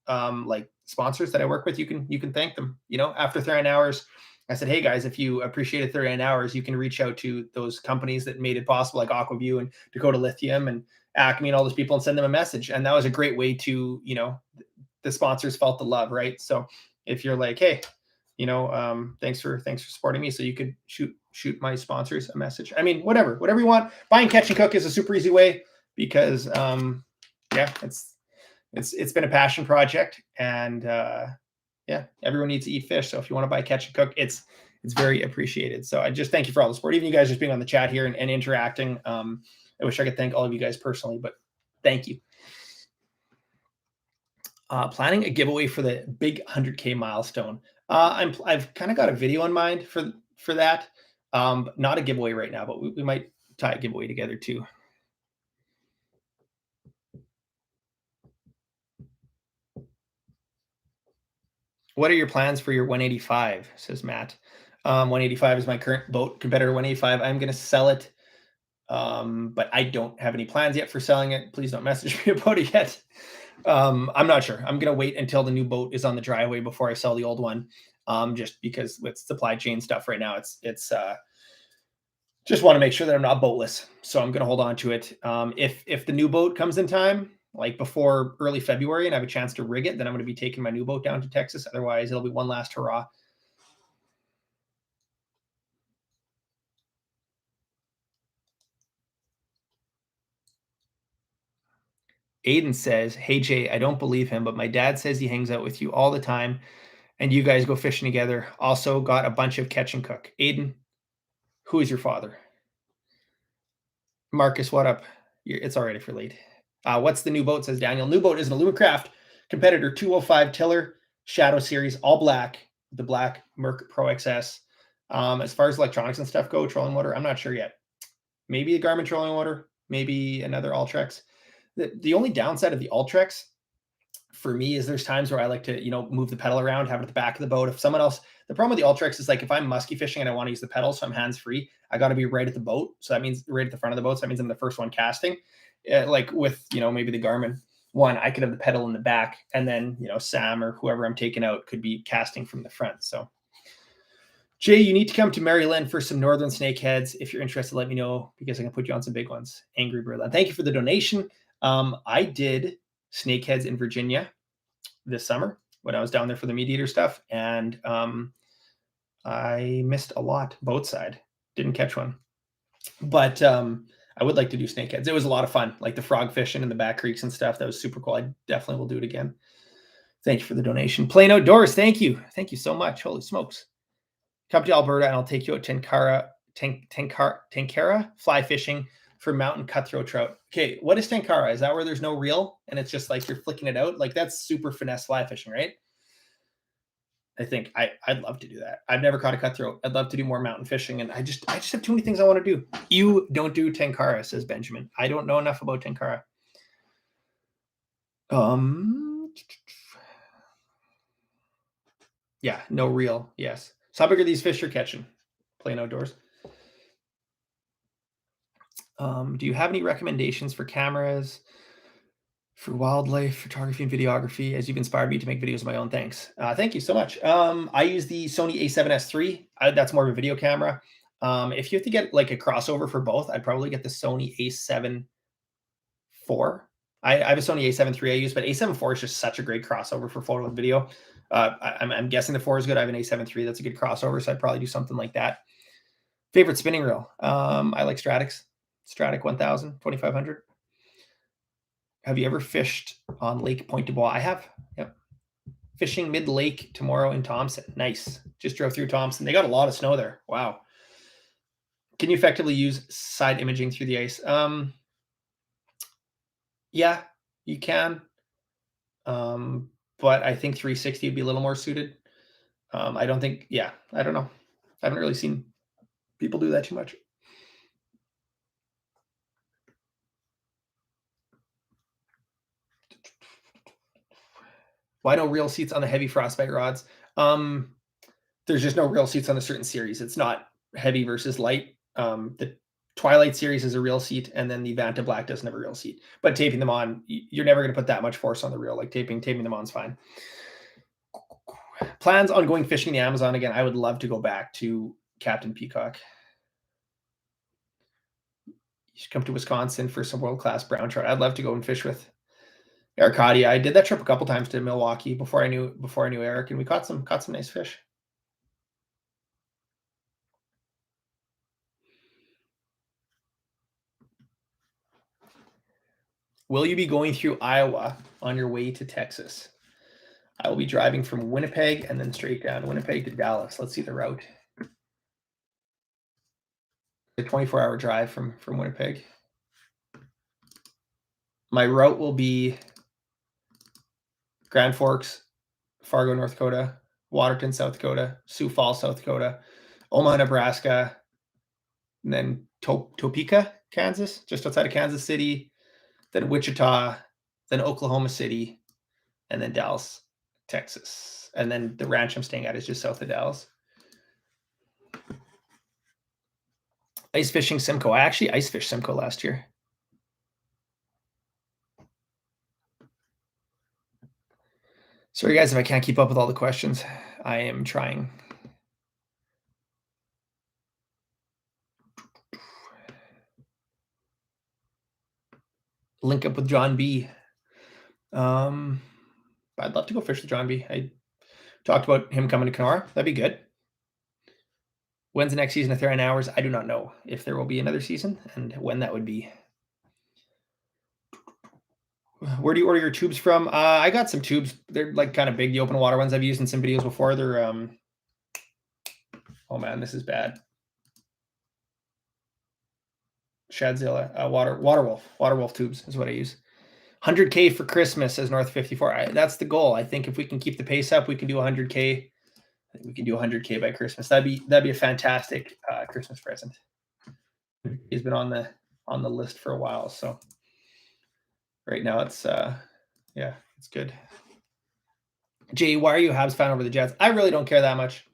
Like sponsors that I work with, you can thank them. After 39 hours, I said, hey guys, if you appreciated 39 hours, you can reach out to those companies that made it possible, like Aquaview and Dakota Lithium and Acme and all those people, and send them a message. And that was a great way to, the sponsors felt the love, right? So if you're like, hey, thanks for supporting me, so you could shoot my sponsors a message. I mean, whatever you want. Buying Catch and Cook is a super easy way because yeah, it's been a passion project, and yeah, everyone needs to eat fish. So if you want to buy Catch and Cook, it's very appreciated. So I just thank you for all the support, even you guys just being on the chat here and interacting. I wish I could thank all of you guys personally, but thank you. Planning a giveaway for the big 100K milestone. I've kind of got a video in mind for that. Not a giveaway right now, but we might tie a giveaway together too. What are your plans for your 185? Says Matt. 185 is my current boat, competitor 185. I'm going to sell it, but I don't have any plans yet for selling it. Please don't message me about it yet. I'm not sure. I'm going to wait until the new boat is on the driveway before I sell the old one. Just because with supply chain stuff right now, it's just want to make sure that I'm not boatless. So I'm going to hold on to it. If the new boat comes in time, like before early February, and I have a chance to rig it, then I'm going to be taking my new boat down to Texas. Otherwise, it'll be one last hurrah. Aiden says, "Hey Jay, I don't believe him, but my dad says he hangs out with you all the time, and you guys go fishing together. Also, got a bunch of catch and cook." Aiden, who is your father? Marcus, what up? It's all right if you're late. What's the new boat? Says Daniel. New boat is an Alumacraft competitor 205 tiller Shadow Series, all black. The black Merc Pro XS. As far as electronics and stuff go, trolling motor, I'm not sure yet. Maybe a Garmin trolling motor, maybe another Ultrex. The only downside of the Ultrex for me is there's times where I like to, move the pedal around, have it at the back of the boat. If someone else, the problem with the Ultrex is like if I'm musky fishing and I want to use the pedal, so I'm hands free, I got to be right at the boat. So that means right at the front of the boat. So that means I'm the first one casting. Like with, maybe the Garmin one, I could have the pedal in the back, and then, Sam or whoever I'm taking out could be casting from the front. So Jay, you need to come to Maryland for some northern snakeheads. If you're interested, let me know because I can put you on some big ones. Angry Berlin. Thank you for the donation. I did snakeheads in Virginia this summer when I was down there for the meat eater stuff, and I missed a lot boat side. Didn't catch one, but I would like to do snakeheads. It was a lot of fun, like the frog fishing in the back creeks and stuff. That was super cool. I definitely will do it again. Thank you for the donation. Plain Outdoors, thank you so much. Holy smokes! Come to Alberta and I'll take you out Tenkara fly fishing for mountain cutthroat trout. Okay, what is Tenkara? Is that where there's no reel and it's just like you're flicking it out? Like that's super finesse fly fishing, right? I think I'd love to do that. I've never caught a cutthroat. I'd love to do more mountain fishing, and I just have too many things I want to do. You don't do Tenkara, says Benjamin. I don't know enough about Tenkara. Yeah, no reel. Yes. So how big are these fish you're catching? Plain Outdoors. Do you have any recommendations for cameras for wildlife photography and videography, as you've inspired me to make videos of my own? Thanks. Thank you so much. I use the Sony A7S III. That's more of a video camera. If you have to get like a crossover for both, I'd probably get the Sony A7 IV. I have a Sony A7 III I use, but A7 IV is just such a great crossover for photo and video. I'm guessing the 4 is good. I have an A7 III that's a good crossover, so I'd probably do something like that. Favorite spinning reel? I like Stratic 1000, 2500. Have you ever fished on Lake Pointe du Bois? I have. Yep. Fishing mid-lake tomorrow in Thompson. Nice. Just drove through Thompson. They got a lot of snow there. Wow. Can you effectively use side imaging through the ice? Yeah, you can. But I think 360 would be a little more suited. I don't know. I haven't really seen people do that too much. Why no real seats on the heavy frostbite rods? There's just no real seats on a certain series. It's not heavy versus light. The Twilight series is a real seat, and then the Vanta Black doesn't have a real seat. But taping them on, you're never going to put that much force on the reel. Like taping them on is fine. Plans on going fishing the Amazon again. I would love to go back to Captain Peacock. You should come to Wisconsin for some world-class brown trout. I'd love to go and fish with Arcadia. I did that trip a couple times to Milwaukee before I knew Eric, and we caught some nice fish. Will you be going through Iowa on your way to Texas? I will be driving from Winnipeg and then straight down Winnipeg to Dallas. Let's see the route. A 24-hour drive from Winnipeg. My route will be Grand Forks, Fargo, North Dakota, Waterton, South Dakota, Sioux Falls, South Dakota, Omaha, Nebraska, and then Topeka, Kansas, just outside of Kansas City, then Wichita, then Oklahoma City, and then Dallas, Texas. And then the ranch I'm staying at is just south of Dallas. Ice fishing Simcoe. I actually ice fished Simcoe last year. Sorry, guys, if I can't keep up with all the questions. I am trying. Link up with John B. I'd love to go fish with John B. I talked about him coming to Kenora. That'd be good. When's the next season of 39 Hours? I do not know if there will be another season and when that would be. Where do you order your tubes from? I got some tubes. They're like kind of big, the open water ones I've used in some videos before. They're oh man, this is bad. Shadzilla, Waterwolf tubes is what I use. 100K for Christmas, says North 54. That's the goal. I think if we can keep the pace up, we can do 100K. I think we can do 100K by Christmas. That'd be a fantastic Christmas present. He's been on the list for a while, so right now it's yeah, it's good. Jay, why are you a Habs fan over the Jets? I really don't care that much.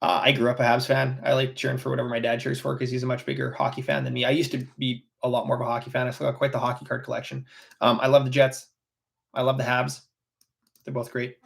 I grew up a Habs fan. I like cheering for whatever my dad cheers for because he's a much bigger hockey fan than me. I used to be a lot more of a hockey fan. I still got quite the hockey card collection. I love the Jets. I love the Habs. They're both great.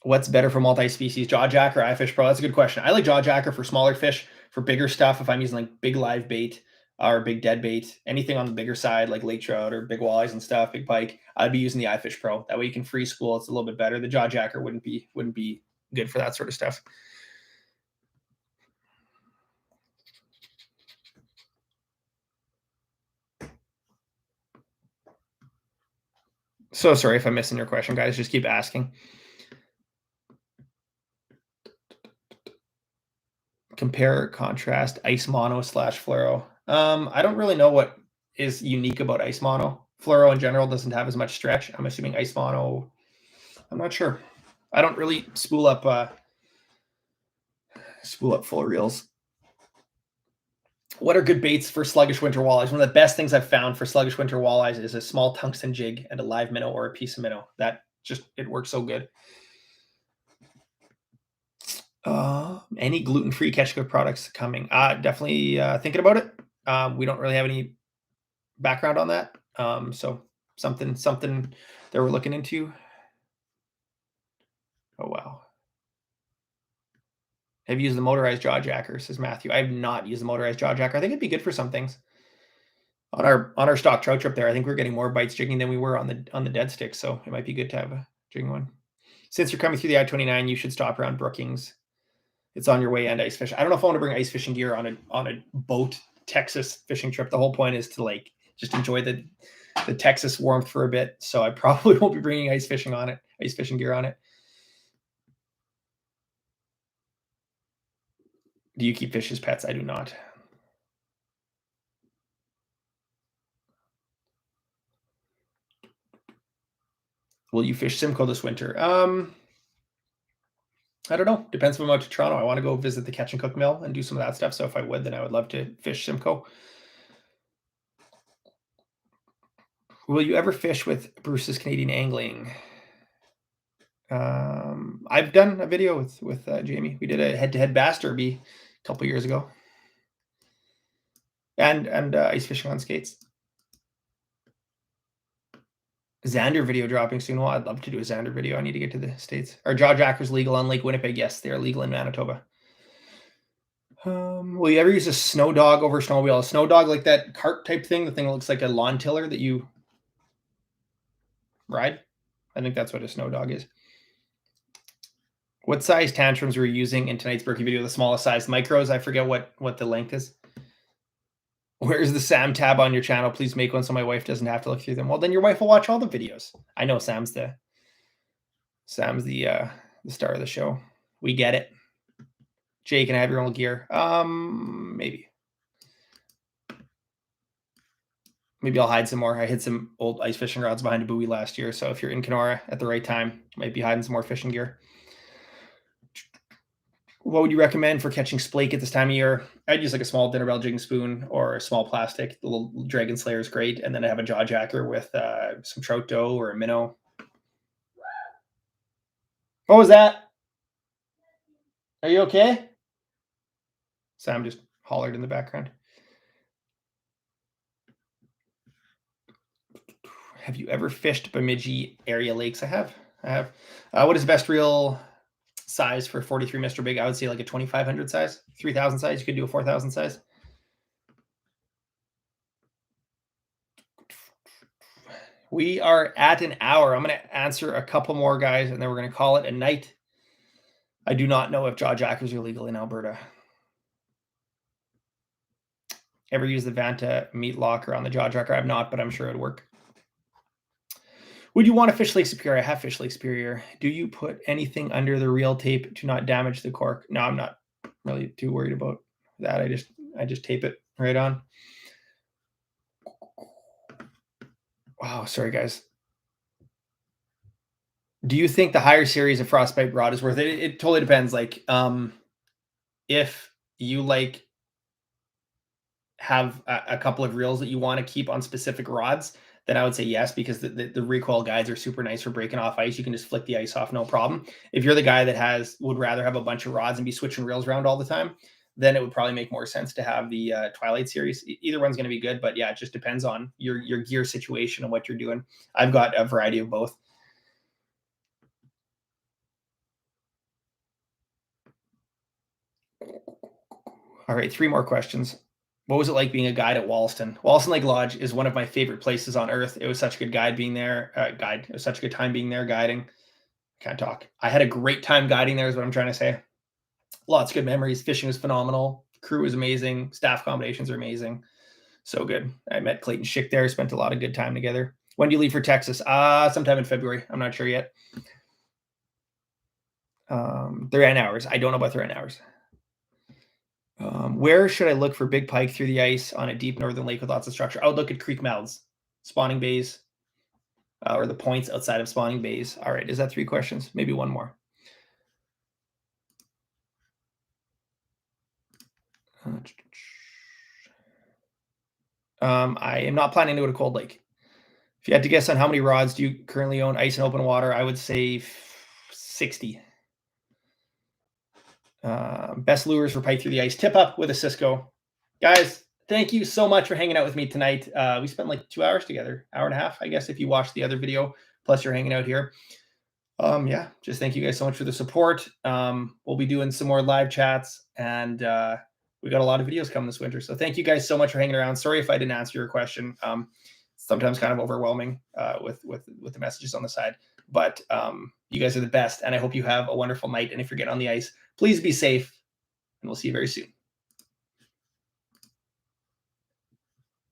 What's better for multi-species, jaw jack or iFish Pro? That's a good question. I like jaw jacker for smaller fish. For bigger stuff, if I'm using like big live bait or big dead bait, anything on the bigger side like lake trout or big walleyes and stuff, big pike, I'd be using the iFish Pro. That way you can free school. It's a little bit better. The jaw jacker wouldn't be good for that sort of stuff. So sorry if I'm missing your question, guys. Just keep asking. Compare, contrast, ice mono / fluoro. I don't really know what is unique about ice mono. Fluoro in general doesn't have as much stretch. I'm assuming ice mono, I'm not sure. I don't really spool up full reels. What are good baits for sluggish winter walleyes? One of the best things I've found for sluggish winter walleyes is a small tungsten jig and a live minnow or a piece of minnow. That just, it works so good. Any gluten-free catch cook products coming? Definitely thinking about it. We don't really have any background on that. So something that we're looking into. Oh, wow. Have you used the motorized jaw jacker, says Matthew. I have not used the motorized jaw jacker. I think it'd be good for some things. On our stock trout trip there, I think we're getting more bites jigging than we were on the dead stick, so it might be good to have a jigging one. Since you're coming through the I-29, you should stop around Brookings. It's on your way and ice fish. I don't know if I want to bring ice fishing gear on a boat Texas fishing trip. The whole point is to like just enjoy the Texas warmth for a bit. So I probably won't be bringing ice fishing gear on it. Do you keep fish as pets? I do not. Will you fish Simcoe this winter? I don't know. Depends if I'm out to Toronto. I want to go visit the Catch and Cook mill and do some of that stuff. So if I would, then I would love to fish Simcoe. Will you ever fish with Bruce's Canadian Angling? I've done a video with Jamie. We did a head-to-head bass derby a couple years ago, and ice fishing on skates. Xander video dropping soon. Well, I'd love to do a Xander video. I need to get to the States. Are jaw jackers legal on Lake Winnipeg? Yes, they are legal in Manitoba. Will you ever use a snow dog over snowmobile? A snow dog, like that cart type thing, the thing that looks like a lawn tiller that you ride? I think that's what a snow dog is. What size tantrums were you using in tonight's Berkey video? The smallest size micros. I forget what the length is. Where's the Sam tab on your channel? Please make one so my wife doesn't have to look through them. Well, then your wife will watch all the videos. I know Sam's the star of the show. We get it. Jay, can I have your own gear? Maybe Maybe I'll hide some more. I hid some old ice fishing rods behind a buoy last year. So if you're in Kenora at the right time, you might be hiding some more fishing gear. What would you recommend for catching splake at this time of year? I'd use like a small dinner bell jigging spoon or a small plastic. The little Dragon Slayer is great. And then I have a jaw jacker with some trout dough or a minnow. What was that? Are you okay? Sam just hollered in the background. Have you ever fished Bemidji area lakes? I have. What is the best reel size for 43 Mr. Big? I would say like a 2,500 size, 3,000 size. You could do a 4,000 size. We are at an hour. I'm going to answer a couple more, guys, and then we're going to call it a night. I do not know if jaw jackers are legal in Alberta. Ever use the Vanta meat locker on the jaw jacker? I've not, but I'm sure it'd work. Would you want to fish Lake Superior? I have fished Lake Superior. Do you put anything under the reel tape to not damage the cork? No, I'm not really too worried about that. I just tape it right on. Wow, sorry guys. Do you think the higher series of frostbite rod is worth it? It totally depends. Like, if you like have a couple of reels that you want to keep on specific rods, then I would say yes, because the recoil guides are super nice for breaking off ice. You can just flick the ice off, no problem. If you're the guy that would rather have a bunch of rods and be switching reels around all the time, then it would probably make more sense to have the Twilight series. Either one's going to be good, but yeah, it just depends on your gear situation and what you're doing. I've got a variety of both. All right, 3 more questions. What was it like being a guide at Wollaston? Wollaston Lake Lodge is one of my favorite places on earth. It was such a good guide being there. It was such a good time being there guiding. Can't talk. I had a great time guiding there is what I'm trying to say. Lots of good memories. Fishing was phenomenal. Crew was amazing. Staff accommodations are amazing. So good. I met Clayton Schick there. Spent a lot of good time together. When do you leave for Texas? Sometime in February. I'm not sure yet. 39 hours. I don't know about 39 hours. Where should I look for big pike through the ice on a deep northern lake with lots of structure? I would look at creek mouths, spawning bays, or the points outside of spawning bays. All right, is that 3 questions? Maybe one more. I am not planning to go to Cold Lake. If you had to guess on how many rods do you currently own ice and open water, I would say 60. Best lures for pike through the ice. Tip up with a Cisco. Guys, thank you so much for hanging out with me tonight. We spent like 2 hours together, hour and a half, I guess, if you watched the other video, plus you're hanging out here. Yeah, just thank you guys so much for the support. We'll be doing some more live chats, and we got a lot of videos coming this winter. So thank you guys so much for hanging around. Sorry if I didn't answer your question. Sometimes kind of overwhelming with the messages on the side, but you guys are the best, and I hope you have a wonderful night. And if you're getting on the ice, please be safe, and we'll see you very soon.